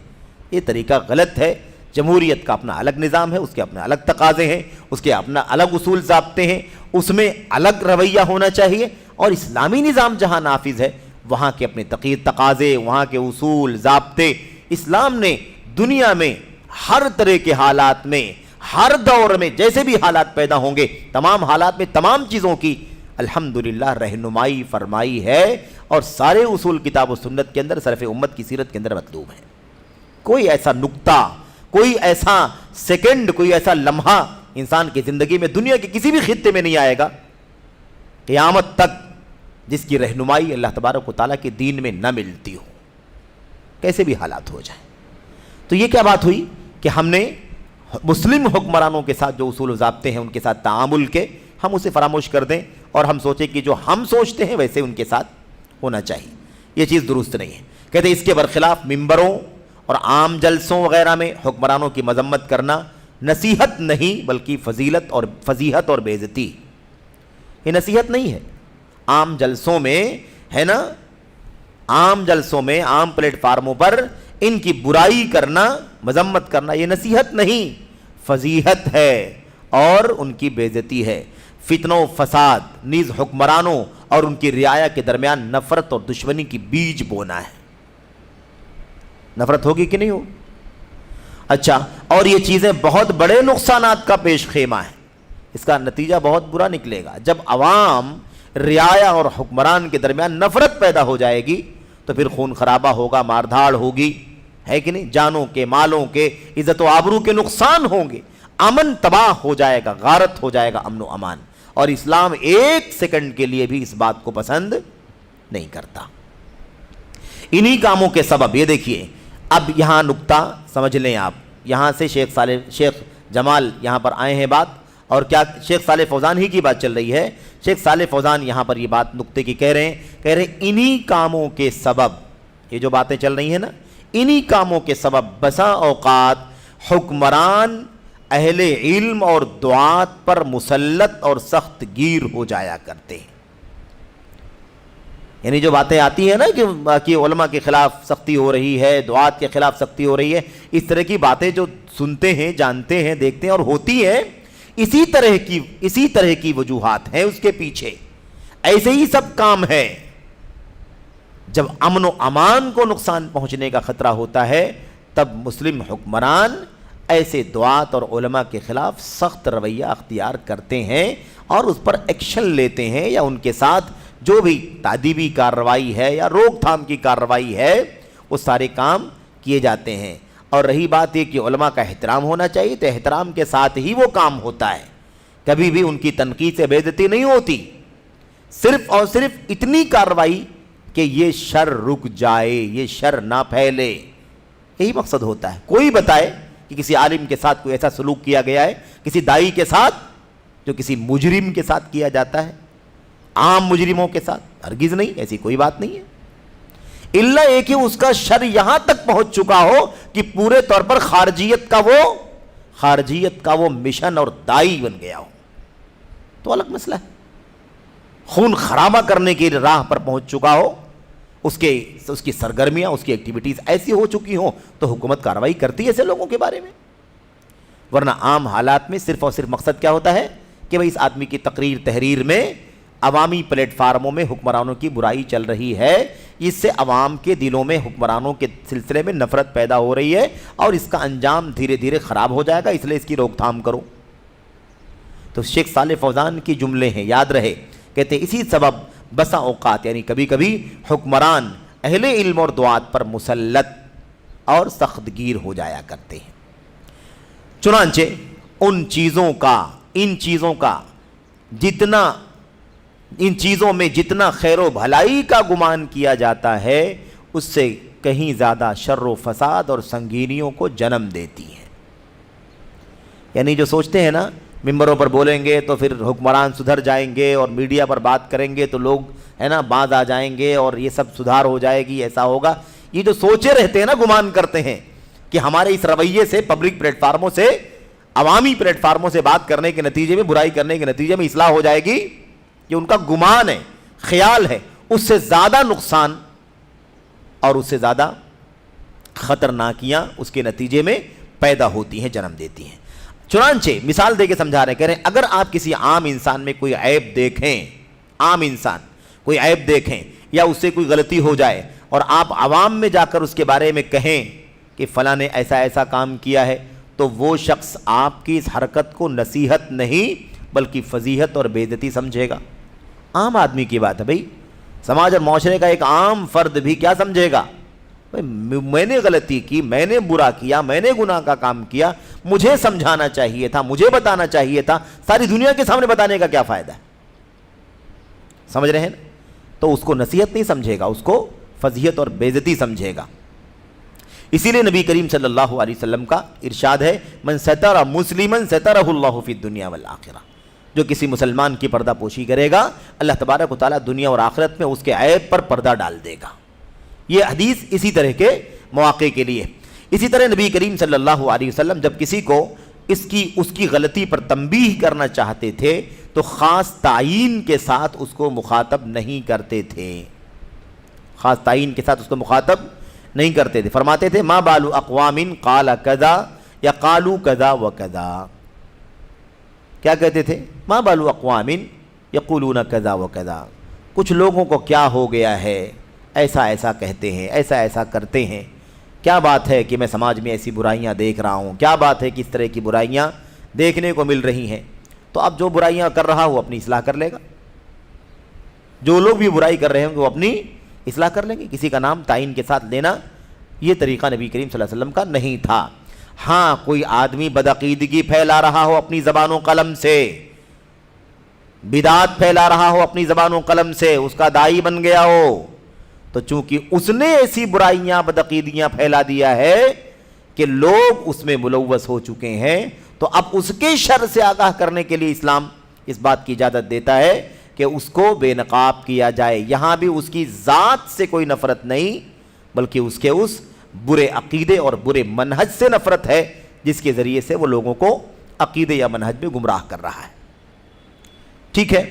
یہ طریقہ غلط ہے۔ جمہوریت کا اپنا الگ نظام ہے، اس کے اپنے الگ تقاضے ہیں، اس کے اپنا الگ اصول ضابطے ہیں، اس میں الگ رویہ ہونا چاہیے۔ اور اسلامی نظام جہاں نافذ ہے وہاں کے اپنے تقاضے، وہاں کے اصول، ضابطے۔ اسلام نے دنیا میں ہر طرح کے حالات میں، ہر دور میں جیسے بھی حالات پیدا ہوں گے، تمام حالات میں تمام چیزوں کی الحمدللہ رہنمائی فرمائی ہے، اور سارے اصول کتاب و سنت کے اندر، سلف امت کی سیرت کے اندر مطلوب ہے۔ کوئی ایسا نقطہ، کوئی ایسا سیکنڈ، کوئی ایسا لمحہ انسان کی زندگی میں دنیا کے کسی بھی خطے میں نہیں آئے گا قیامت تک جس کی رہنمائی اللہ تبارک و تعالیٰ کے دین میں نہ ملتی ہو، کیسے بھی حالات ہو جائیں۔ تو یہ کیا بات ہوئی کہ ہم نے مسلم حکمرانوں کے ساتھ جو اصول و ضابطے ہیں ان کے ساتھ تعامل کے، ہم اسے فراموش کر دیں اور ہم سوچیں کہ جو ہم سوچتے ہیں ویسے ان کے ساتھ ہونا چاہیے۔ یہ چیز درست نہیں ہے۔ کہتے ہیں اس کے برخلاف ممبروں اور عام جلسوں وغیرہ میں حکمرانوں کی مذمت کرنا نصیحت نہیں بلکہ فضیحت اور بے عزتی۔ یہ نصیحت نہیں ہے۔ عام جلسوں میں ہے نا، عام جلسوں میں، عام پلیٹ فارموں پر ان کی برائی کرنا، مذمت کرنا، یہ نصیحت نہیں، فضیحت ہے اور ان کی بے عزتی ہے۔ فتنہ و فساد نیز حکمرانوں اور ان کی رعایا کے درمیان نفرت اور دشمنی کی بیج بونا ہے۔ نفرت ہوگی کہ نہیں ہوگی؟ اچھا، اور یہ چیزیں بہت بڑے نقصانات کا پیش خیمہ ہے۔ اس کا نتیجہ بہت برا نکلے گا۔ جب عوام، رعایا اور حکمران کے درمیان نفرت پیدا ہو جائے گی تو پھر خون خرابہ ہوگا، مار دھاڑ ہوگی، ہے کہ نہیں؟ جانوں کے، مالوں کے، عزت و آبرو کے نقصان ہوں گے، امن تباہ ہو جائے گا، غارت ہو جائے گا امن و امان۔ اور اسلام ایک سیکنڈ کے لیے بھی اس بات کو پسند نہیں کرتا۔ انہی کاموں کے سبب یہ دیکھیے، اب یہاں نقطہ سمجھ لیں آپ، یہاں سے شیخ جمال یہاں پر آئے ہیں بات، اور کیا شیخ صالح فوزان ہی کی بات چل رہی ہے؟ شیخ صالح فوزان یہاں پر یہ بات نقطے کی کہہ رہے ہیں انہی کاموں کے سبب، یہ جو باتیں چل رہی ہیں نا، انہی کاموں کے سبب بسا اوقات حکمران اہل علم اور دعات پر مسلط اور سخت گیر ہو جایا کرتے ہیں۔ یعنی جو باتیں آتی ہیں نا کہ علماء کے خلاف سختی ہو رہی ہے، دعات کے خلاف سختی ہو رہی ہے، اس طرح کی باتیں جو سنتے ہیں، جانتے ہیں، دیکھتے ہیں اور ہوتی ہیں، اسی طرح کی وجوہات ہیں اس کے پیچھے۔ ایسے ہی سب کام ہے۔ جب امن و امان کو نقصان پہنچنے کا خطرہ ہوتا ہے تب مسلم حکمران ایسے دعات اور علماء کے خلاف سخت رویہ اختیار کرتے ہیں اور اس پر ایکشن لیتے ہیں، یا ان کے ساتھ جو بھی تعدیبی کارروائی ہے یا روک تھام کی کارروائی ہے وہ سارے کام کیے جاتے ہیں۔ اور رہی بات یہ کہ علماء کا احترام ہونا چاہیے، تو احترام کے ساتھ ہی وہ کام ہوتا ہے، کبھی بھی ان کی تنقید سے بے عزتی نہیں ہوتی، صرف اور صرف اتنی کارروائی کہ یہ شر رک جائے، یہ شر نہ پھیلے، یہی مقصد ہوتا ہے۔ کوئی بتائے کہ کسی عالم کے ساتھ کوئی ایسا سلوک کیا گیا ہے، کسی داعی کے ساتھ جو کسی مجرم کے ساتھ کیا جاتا ہے، عام مجرموں کے ساتھ؟ ہرگز نہیں، ایسی کوئی بات نہیں ہے، الا ایک ہی اس کا شر یہاں تک پہنچ چکا ہو کہ پورے طور پر خارجیت کا وہ مشن اور داعی بن گیا ہو، تو الگ مسئلہ ہے۔ خون خرابہ کرنے کی راہ پر پہنچ چکا ہو، اس کی سرگرمیاں، اس کی ایکٹیویٹیز ایسی ہو چکی ہوں تو حکومت کارروائی کرتی ہے ایسے لوگوں کے بارے میں، ورنہ عام حالات میں صرف اور صرف مقصد کیا ہوتا ہے کہ بھئی اس آدمی کی تقریر تحریر میں عوامی پلیٹ فارموں میں حکمرانوں کی برائی چل رہی ہے، اس سے عوام کے دلوں میں حکمرانوں کے سلسلے میں نفرت پیدا ہو رہی ہے اور اس کا انجام دھیرے دھیرے خراب ہو جائے گا، اس لیے اس کی روک تھام کرو۔ تو شیخ صالح فوزان کی جملے ہیں، یاد رہے، کہتے ہیں اسی سبب بسا اوقات یعنی کبھی کبھی حکمران اہل علم اور دعات پر مسلط اور سخت گیر ہو جایا کرتے ہیں۔ چنانچہ ان چیزوں میں جتنا خیر و بھلائی کا گمان کیا جاتا ہے اس سے کہیں زیادہ شر و فساد اور سنگینیوں کو جنم دیتی ہے۔ یعنی جو سوچتے ہیں نا ممبروں پر بولیں گے تو پھر حکمران سدھر جائیں گے اور میڈیا پر بات کریں گے تو لوگ باز آ جائیں گے اور یہ سب سدھار ہو جائے گی، ایسا ہوگا، یہ جو سوچے رہتے ہیں نا، گمان کرتے ہیں کہ ہمارے اس رویے سے پبلک پلیٹ فارموں سے، عوامی پلیٹ فارموں سے بات کرنے کے نتیجے میں، برائی کرنے کے نتیجے میں اصلاح ہو جائے گی، یہ ان کا گمان ہے، خیال ہے، اس سے زیادہ نقصان اور اس سے زیادہ خطرناکیاں اس کے نتیجے میں پیدا ہوتی ہیں، جنم دیتی ہیں۔ چنانچہ مثال دے کے سمجھا رہے، کہہ رہے ہیں اگر آپ کسی عام انسان میں کوئی عیب دیکھیں، عام انسان کوئی عیب دیکھیں یا اس سے کوئی غلطی ہو جائے اور آپ عوام میں جا کر اس کے بارے میں کہیں کہ فلاں نے ایسا ایسا کام کیا ہے، تو وہ شخص آپ کی اس حرکت کو نصیحت نہیں بلکہ فضیحت اور بے عزتی سمجھے گا۔ عام آدمی کی بات ہے بھئی، سماج اور معاشرے کا ایک عام فرد بھی کیا سمجھے گا؟ میں نے غلطی کی، میں نے برا کیا، میں نے گناہ کا کام کیا، مجھے سمجھانا چاہیے تھا، مجھے بتانا چاہیے تھا، ساری دنیا کے سامنے بتانے کا کیا فائدہ ہے؟ سمجھ رہے ہیں نا؟ تو اس کو نصیحت نہیں سمجھے گا، اس کو فضیحت اور بے عزتی سمجھے گا۔ اسی لیے نبی کریم صلی اللہ علیہ وسلم کا ارشاد ہے، من ستر مسلما سترہ اللہ فی الدنیا والآخرہ، جو کسی مسلمان کی پردہ پوشی کرے گا اللہ تبارک و تعالیٰ دنیا اور آخرت میں اس کے عیب پر پردہ ڈال دے گا۔ یہ حدیث اسی طرح کے مواقع کے لیے۔ اسی طرح نبی کریم صلی اللہ علیہ وسلم جب کسی کو اس کی غلطی پر تنبیہ کرنا چاہتے تھے تو خاص تعیین کے ساتھ اس کو مخاطب نہیں کرتے تھے، خاص تعیین کے ساتھ اس کو مخاطب نہیں کرتے تھے، فرماتے تھے ما بال اقوام قال کذا یا قالوا کذا و کذا۔ کیا کہتے تھے؟ ما بال اقوام یقولون کذا و کذا، کچھ لوگوں کو کیا ہو گیا ہے، ایسا ایسا کہتے ہیں، ایسا ایسا کرتے ہیں، کیا بات ہے کہ میں سماج میں ایسی برائیاں دیکھ رہا ہوں، کیا بات ہے کہ اس طرح کی برائیاں دیکھنے کو مل رہی ہیں۔ تو اب جو برائیاں کر رہا وہ اپنی اصلاح کر لے گا، جو لوگ بھی برائی کر رہے ہیں وہ اپنی اصلاح کر لیں گے، کسی کا نام تعین کے ساتھ لینا یہ طریقہ نبی کریم صلی اللہ علیہ وسلم کا نہیں تھا۔ ہاں کوئی آدمی بدعقیدگی پھیلا رہا ہو اپنی زبان و قلم سے، بدعات پھیلا رہا ہو اپنی زبان و قلم سے، اس کا داعی بن گیا ہو، تو چونکہ اس نے ایسی برائیاں بدعقیدگیاں پھیلا دیا ہے کہ لوگ اس میں ملوث ہو چکے ہیں، تو اب اس کے شر سے آگاہ کرنے کے لیے اسلام اس بات کی اجازت دیتا ہے کہ اس کو بے نقاب کیا جائے. یہاں بھی اس کی ذات سے کوئی نفرت نہیں بلکہ اس کے اس برے عقیدے اور برے منہج سے نفرت ہے جس کے ذریعے سے وہ لوگوں کو عقیدے یا منہج میں گمراہ کر رہا ہے. ٹھیک ہے.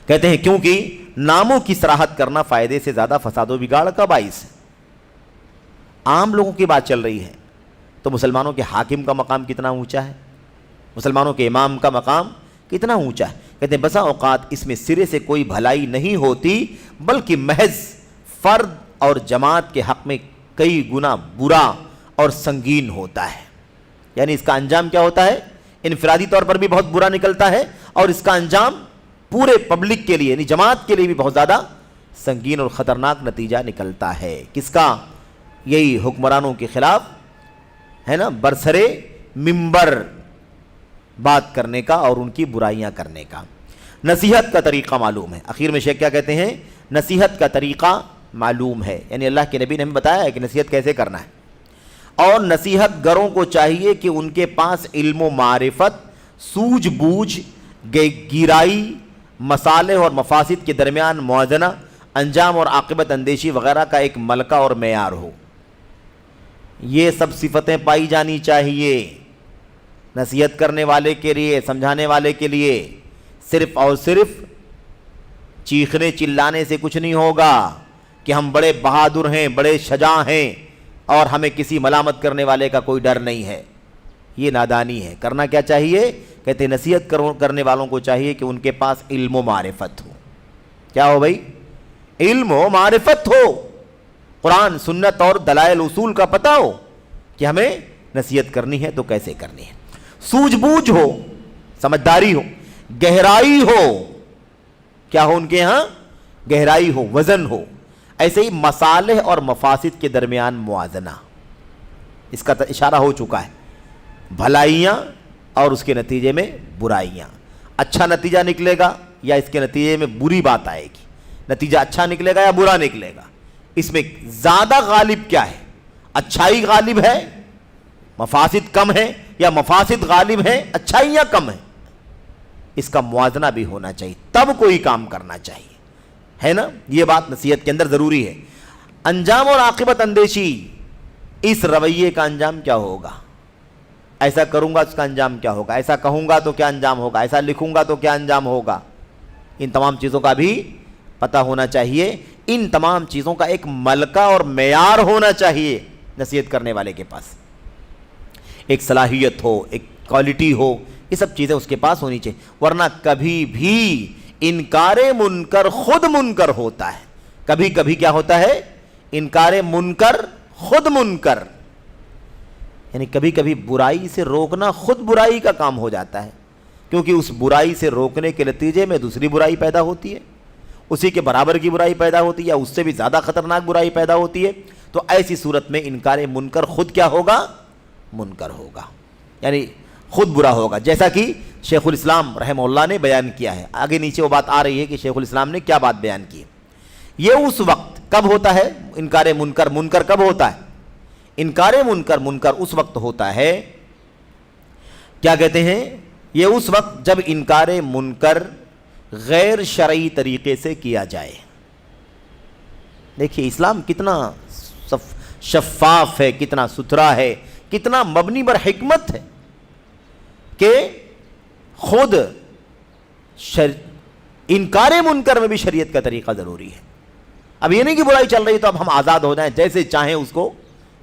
کہتے ہیں کیونکہ ناموں کی صراحت کرنا فائدے سے زیادہ فساد و بگاڑ کا باعث ہے. عام لوگوں کی بات چل رہی ہے تو مسلمانوں کے حاکم کا مقام کتنا اونچا ہے, مسلمانوں کے امام کا مقام کتنا اونچا ہے. کہتے ہیں بسا اوقات اس میں سرے سے کوئی بھلائی نہیں ہوتی بلکہ محض فرد اور جماعت کے حق میں کئی گنا برا اور سنگین ہوتا ہے. یعنی اس کا انجام کیا ہوتا ہے؟ انفرادی طور پر بھی بہت برا نکلتا ہے اور اس کا انجام پورے پبلک کے لیے یعنی جماعت کے لیے بھی بہت زیادہ سنگین اور خطرناک نتیجہ نکلتا ہے. کس کا؟ یہی حکمرانوں کے خلاف ہے نا برسرے منبر بات کرنے کا اور ان کی برائیاں کرنے کا. نصیحت کا طریقہ معلوم ہے. اخیر میں شیخ کیا کہتے ہیں؟ نصیحت کا طریقہ معلوم ہے. یعنی اللہ کے نبی نے ہمیں بتایا ہے کہ نصیحت کیسے کرنا ہے. اور نصیحت گروں کو چاہیے کہ ان کے پاس علم و معرفت, سوجھ بوجھ, گیرائی, مصالح اور مفاسد کے درمیان موازنہ, انجام اور عاقبت اندیشی وغیرہ کا ایک ملکہ اور معیار ہو. یہ سب صفتیں پائی جانی چاہیے نصیحت کرنے والے کے لیے, سمجھانے والے کے لیے. صرف اور صرف چیخنے چلانے سے کچھ نہیں ہوگا کہ ہم بڑے بہادر ہیں, بڑے شجاع ہیں اور ہمیں کسی ملامت کرنے والے کا کوئی ڈر نہیں ہے. یہ نادانی ہے. کرنا کیا چاہیے؟ کہتے ہیں نصیحت کرنے والوں کو چاہیے کہ ان کے پاس علم و معرفت ہو. کیا ہو بھائی؟ علم و معرفت ہو, قرآن سنت اور دلائل اصول کا پتہ ہو کہ ہمیں نصیحت کرنی ہے تو کیسے کرنی ہے. سوجھ بوجھ ہو, سمجھداری ہو, گہرائی ہو. کیا ہو ان کے ہاں؟ گہرائی ہو, وزن ہو. ایسے ہی مصالح اور مفاسد کے درمیان موازنہ, اس کا اشارہ ہو چکا ہے. بھلائیاں اور اس کے نتیجے میں برائیاں. اچھا نتیجہ نکلے گا یا اس کے نتیجے میں بری بات آئے گی. نتیجہ اچھا نکلے گا یا برا نکلے گا. اس میں زیادہ غالب کیا ہے؟ اچھائی غالب ہے, مفاسد کم ہے, یا مفاسد غالب ہیں, اچھائیاں کم ہیں. اس کا موازنہ بھی ہونا چاہیے, تب کوئی کام کرنا چاہیے, ہے نا. یہ بات نصیحت کے اندر ضروری ہے. انجام اور عاقبت اندیشی, اس رویے کا انجام کیا ہوگا؟ ایسا کروں گا اس کا انجام کیا ہوگا, ایسا کہوں گا تو کیا انجام ہوگا, ایسا لکھوں گا تو کیا انجام ہوگا. ان تمام چیزوں کا بھی پتہ ہونا چاہیے. ان تمام چیزوں کا ایک ملکہ اور معیار ہونا چاہیے نصیحت کرنے والے کے پاس. ایک صلاحیت ہو, ایک کوالٹی ہو, یہ سب چیزیں اس کے پاس ہونی چاہیے. ورنہ کبھی بھی انکار منکر خود منکر ہوتا ہے. کبھی کبھی کیا ہوتا ہے؟ انکار منکر خود منکر, یعنی کبھی کبھی برائی سے روکنا خود برائی کا کام ہو جاتا ہے, کیونکہ اس برائی سے روکنے کے نتیجے میں دوسری برائی پیدا ہوتی ہے, اسی کے برابر کی برائی پیدا ہوتی ہے, یا اس سے بھی زیادہ خطرناک برائی پیدا ہوتی ہے. تو ایسی صورت میں انکار منکر خود کیا ہوگا؟ منکر ہوگا, یعنی خود برا ہوگا. جیسا کہ شیخ الاسلام رحمہ اللہ نے بیان کیا ہے. آگے نیچے وہ بات آ رہی ہے کہ شیخ الاسلام نے کیا بات بیان کی. یہ اس وقت کب ہوتا ہے انکار منکر؟ منکر کب ہوتا ہے؟ انکار منکر اس وقت ہوتا ہے, کیا کہتے ہیں, یہ اس وقت جب انکار منکر غیر شرعی طریقے سے کیا جائے. دیکھیے اسلام کتنا شفاف ہے, کتنا ستھرا ہے, کتنا مبنی بر حکمت ہے کہ خود انکار منکر میں بھی شریعت کا طریقہ ضروری ہے. اب یہ نہیں کہ برائی چل رہی تو اب ہم آزاد ہو جائیں, جیسے چاہیں اس کو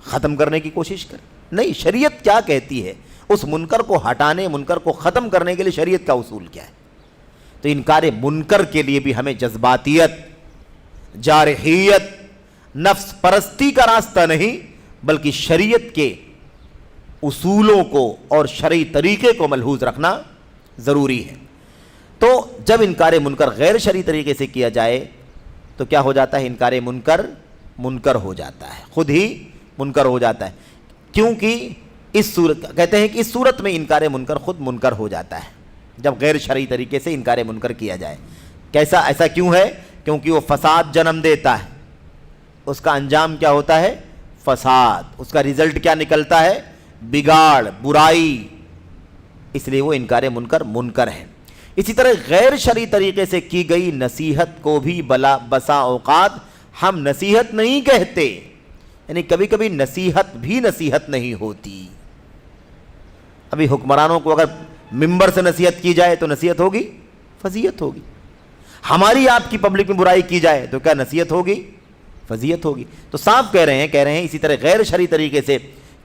ختم کرنے کی کوشش کریں. نہیں, شریعت کیا کہتی ہے, اس منکر کو ہٹانے, منکر کو ختم کرنے کے لیے شریعت کا اصول کیا ہے. تو انکار منکر کے لیے بھی ہمیں جذباتیت, جارحیت, نفس پرستی کا راستہ نہیں بلکہ شریعت کے اصولوں کو اور شرعی طریقے کو ملحوظ رکھنا ضروری ہے. تو جب انکار منکر غیر شرعی طریقے سے کیا جائے تو کیا ہو جاتا ہے؟ انکار منکر ہو جاتا ہے, خود ہی منکر ہو جاتا ہے. کیونکہ اس صورت کہتے ہیں کہ اس صورت میں انکار منکر خود منکر ہو جاتا ہے جب غیر شرعی طریقے سے انکار منکر کیا جائے. کیسا؟ ایسا کیوں ہے؟ کیونکہ وہ فساد جنم دیتا ہے. اس کا انجام کیا ہوتا ہے؟ فساد. اس کا رزلٹ کیا نکلتا ہے؟ بگاڑ, برائی, اس لیے وہ انکار منکر منکر ہے۔ اسی طرح غیر شرعی طریقے سے کی گئی نصیحت کو بھی بسا اوقات ہم نصیحت نہیں کہتے، یعنی کبھی کبھی نصیحت بھی نصیحت نہیں ہوتی۔ ابھی حکمرانوں کو اگر ممبر سے نصیحت کی جائے تو نصیحت ہوگی؟ فضیحت ہوگی۔ ہماری آپ کی پبلک میں برائی کی جائے تو کیا نصیحت ہوگی؟ فضیحت ہوگی۔ تو صاف کہہ رہے ہیں اسی طرح غیر شرعی طریقے سے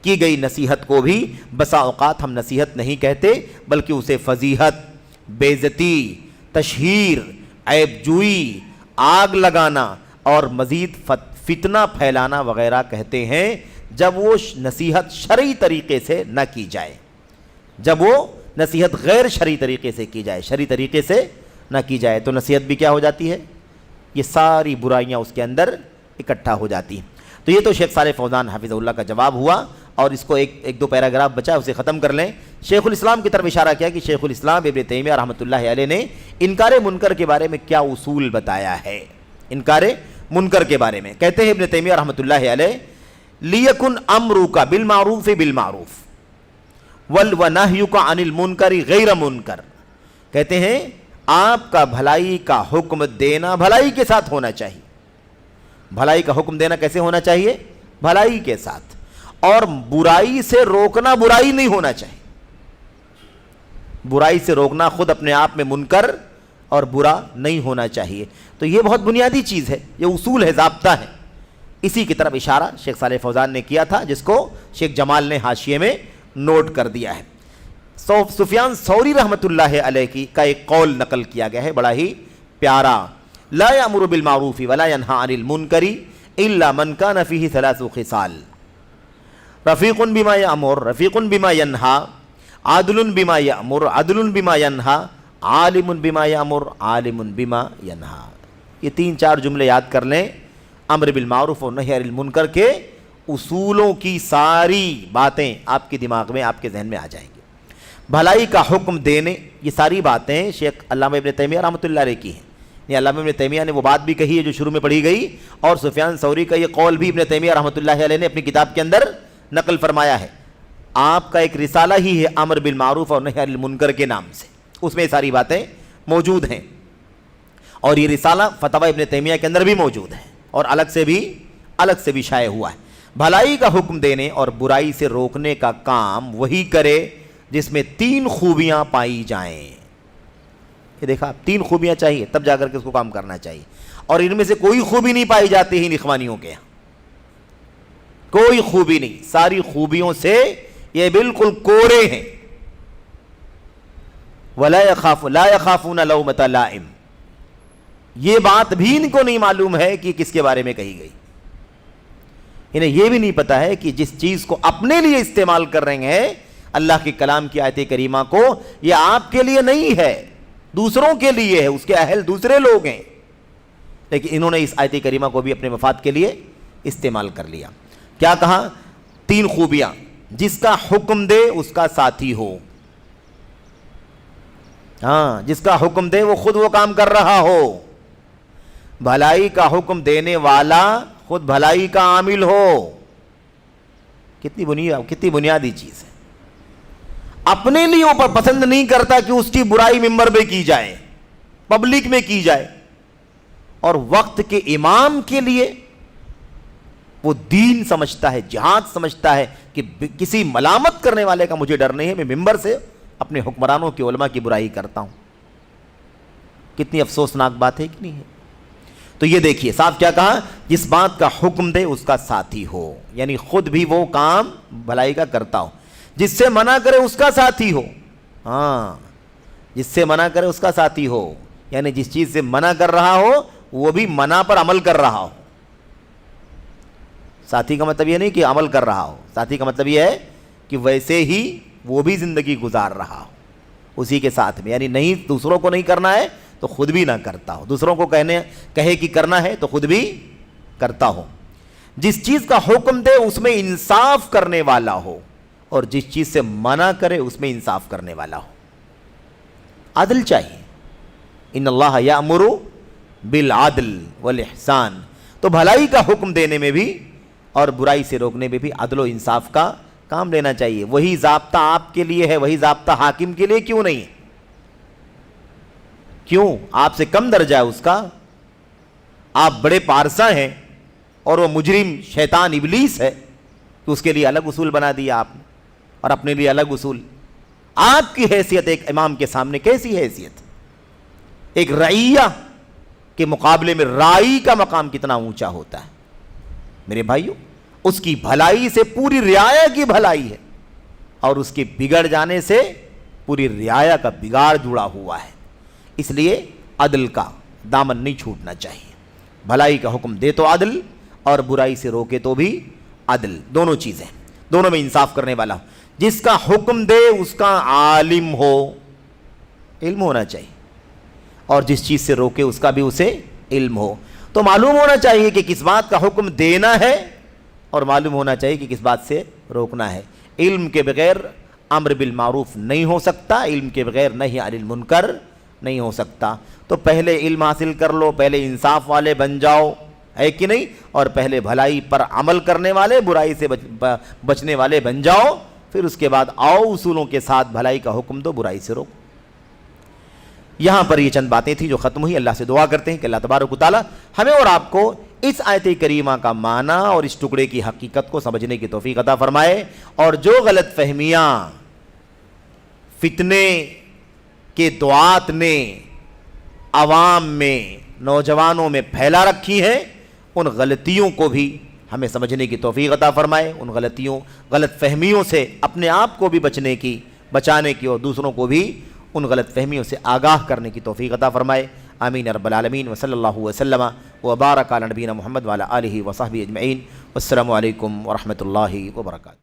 کی گئی نصیحت کو بھی بسا اوقات ہم نصیحت نہیں کہتے، بلکہ اسے فضیحت، بے عزتی، تشہیر، عیب جوئی، آگ لگانا اور مزید فتنہ پھیلانا وغیرہ کہتے ہیں، جب وہ نصیحت شرعی طریقے سے نہ کی جائے، جب وہ نصیحت غیر شرعی طریقے سے کی جائے، شرعی طریقے سے نہ کی جائے تو نصیحت بھی کیا ہو جاتی ہے؟ یہ ساری برائیاں اس کے اندر اکٹھا ہو جاتی ہیں۔ تو یہ تو شیخ صالح فوزان حفظہ اللہ کا جواب ہوا، اور اس کو ایک دو پیراگراف بچا اسے ختم کر لیں۔ شیخ الاسلام کی طرف اشارہ کیا کہ شیخ الاسلام ابن تیمیہ رحمۃ اللہ علیہ نے انکار منکر کے بارے میں کیا اصول بتایا ہے۔ انکار منکر کے بارے میں کہتے ہیں ابن تیمیہ رحمۃ اللہ علیہ، لیکن امرک بالمعروف بالمعروف وَنَهْيُكَ عَنِ الْمُنْكَرِ غَيْرَ مُنْكَرٍ، کہتے ہیں آپ کا بھلائی کا حکم دینا بھلائی کے ساتھ ہونا چاہیے۔ بھلائی کا حکم دینا کیسے ہونا چاہیے؟ بھلائی کے ساتھ، اور برائی سے روکنا برائی نہیں ہونا چاہیے۔ برائی سے روکنا خود اپنے آپ میں منکر اور برا نہیں ہونا چاہیے۔ تو یہ بہت بنیادی چیز ہے، یہ اصول ہے، ضابطہ ہے۔ اسی کی طرف اشارہ شیخ صالح فوزان نے کیا تھا، جس کو شیخ جمال نے حاشیے میں نوٹ کر دیا ہے۔ سفیان ثوری رحمۃ اللہ علیہ کا ایک قول نقل کیا گیا ہے، بڑا ہی پیارا، لا یأمر بالمعروف ولا ینہی عن المنکر الا من کان فیہ ثلاث خصال، رفیق بما یأمر رفیق بما ینہی، عادل بما یأمر عدل بما ینہی، عالم بما یأمر عالم بما ینہی۔ یہ 3-4 جملے یاد کر لیں، امر بالمعروف اور نہی عن المنکر کے اصولوں کی ساری باتیں آپ کے دماغ میں، آپ کے ذہن میں آ جائیں گی۔ بھلائی کا حکم دینے، یہ ساری باتیں شیخ علامہ ابن تیمیہ رحمۃ اللہ علیہ کی ہیں۔ یہ علامہ ابن تیمیہ نے وہ بات بھی کہی ہے جو شروع میں پڑھی گئی، اور سفیان ثوری کا یہ قول بھی ابن تیمیہ رحمۃ اللہ علیہ نے اپنی کتاب کے اندر نقل فرمایا ہے۔ آپ کا ایک رسالہ ہی ہے امر بالمعروف اور نہی عن المنکر کے نام سے، اس میں یہ ساری باتیں موجود ہیں، اور یہ رسالہ فتاوی ابن تیمیہ کے اندر بھی موجود ہے، اور الگ سے بھی شائع ہوا ہے۔ بھلائی کا حکم دینے اور برائی سے روکنے کا کام وہی کرے جس میں 3 خوبیاں پائی جائیں۔ یہ دیکھا، 3 خوبیاں چاہیے تب جا کر کے اس کو کام کرنا چاہیے، اور ان میں سے کوئی خوبی نہیں پائی جاتی ہے اخوانیوں کے یہاں، کوئی خوبی نہیں، ساری خوبیوں سے یہ بالکل کوڑے ہیں۔ وَلَا لَا يَخَافُونَ لَوْمَةَ لَائِمٍ، یہ بات بھی ان کو نہیں معلوم ہے کہ کس کے بارے میں کہی گئی۔ انہیں یہ بھی نہیں پتا ہے کہ جس چیز کو اپنے لیے استعمال کر رہے ہیں اللہ کے کلام کی آیت کریمہ کو، یہ آپ کے لیے نہیں ہے، دوسروں کے لیے ہے، اس کے اہل دوسرے لوگ ہیں، لیکن انہوں نے اس آیت کریمہ کو بھی اپنے مفاد کے لیے استعمال کر لیا۔ کیا کہا؟ 3 خوبیاں، جس کا حکم دے اس کا ساتھی ہو، ہاں، جس کا حکم دے وہ خود وہ کام کر رہا ہو، بھلائی کا حکم دینے والا خود بھلائی کا عامل ہو۔ کتنی بنیادی چیز ہے۔ اپنے لیے اوپر پسند نہیں کرتا کہ اس کی برائی ممبر پہ کی جائے، پبلک میں کی جائے، اور وقت کے امام کے لیے وہ دین سمجھتا ہے، جہاد سمجھتا ہے کہ کسی ملامت کرنے والے کا مجھے ڈر نہیں ہے، میں ممبر سے اپنے حکمرانوں کی علماء کی برائی کرتا ہوں۔ کتنی افسوسناک بات ہے کہ نہیں ہے؟ تو یہ دیکھیے صاحب کیا کہا، جس بات کا حکم دے اس کا ساتھی ہو، یعنی خود بھی وہ کام بھلائی کا کرتا ہو، جس سے منع کرے اس کا ساتھی ہو، ہاں، جس سے منع کرے اس کا ساتھی ہو، یعنی جس چیز سے منع کر رہا ہو وہ بھی منع پر عمل کر رہا ہو۔ ساتھی کا مطلب یہ نہیں کہ عمل کر رہا ہو، ساتھی کا مطلب یہ ہے کہ ویسے ہی وہ بھی زندگی گزار رہا ہو اسی کے ساتھ میں، یعنی نہیں دوسروں کو نہیں کرنا ہے تو خود بھی نہ کرتا ہو، دوسروں کو کہے کہ کرنا ہے تو خود بھی کرتا ہو، جس چیز کا حکم دے اس میں انصاف کرنے والا ہو، اور جس چیز سے منع کرے اس میں انصاف کرنے والا ہو۔ عدل چاہیے، ان اللہ یأمر بالعدل والاحسان، تو بھلائی کا حکم دینے میں بھی اور برائی سے روکنے میں بھی عدل و انصاف کا کام لینا چاہیے. وہی ضابطہ آپ کے لیے ہے, وہی ضابطہ حاکم کے لیے کیوں نہیں ہے؟ کیوں؟ آپ سے کم درجہ ہے اس کا؟ آپ بڑے پارسا ہیں اور وہ مجرم شیطان ابلیس ہے کہ اس کے لیے الگ اصول بنا دیا آپ نے اور اپنے لیے الگ اصول. آپ کی حیثیت ایک امام کے سامنے کیسی حیثیت؟ ایک رعیہ کے مقابلے میں رائی کا مقام کتنا اونچا ہوتا ہے میرے بھائیوں. اس کی بھلائی سے پوری رعایا کی بھلائی ہے اور اس کے بگڑ جانے سے پوری رعایا کا بگاڑ جڑا ہوا ہے. اس لیے عدل کا دامن نہیں چھوٹنا چاہیے. بھلائی کا حکم دے تو عدل اور برائی سے روکے تو بھی عدل. دونوں چیزیں, دونوں میں انصاف کرنے والا. جس کا حکم دے اس کا عالم ہو, علم ہونا چاہیے, اور جس چیز سے روکے اس کا بھی اسے علم ہو. تو معلوم ہونا چاہیے کہ کس بات کا حکم دینا ہے اور معلوم ہونا چاہیے کہ کس بات سے روکنا ہے. علم کے بغیر امر بالمعروف نہیں ہو سکتا, علم کے بغیر نہی عن المنکر نہیں ہو سکتا. تو پہلے علم حاصل کر لو, پہلے انصاف والے بن جاؤ, ہے کہ نہیں, اور پہلے بھلائی پر عمل کرنے والے, برائی سے بچنے والے بن جاؤ. پھر اس کے بعد آؤ اصولوں کے ساتھ بھلائی کا حکم دو, برائی سے روکو. یہاں پر یہ چند باتیں تھیں جو ختم ہوئی. اللہ سے دعا کرتے ہیں کہ اللہ تبارک و تعالی ہمیں اور آپ کو اس آیت کریمہ کا معنی اور اس ٹکڑے کی حقیقت کو سمجھنے کی توفیق عطا فرمائے, اور جو غلط فہمیاں فتنے کے دعات نے عوام میں, نوجوانوں میں پھیلا رکھی ہیں, ان غلطیوں کو بھی ہمیں سمجھنے کی توفیق عطا فرمائے. ان غلط فہمیوں سے اپنے آپ کو بھی بچانے کی اور دوسروں کو بھی ان غلط فہمیوں سے آگاہ کرنے کی توفیق عطا فرمائے. آمین رب العالمین. وصلی اللہ وسلم وبارک علی نبینا محمد وعلی آلہ وصحبہ اجمعین. والسلام علیکم ورحمۃ اللہ وبرکاتہ.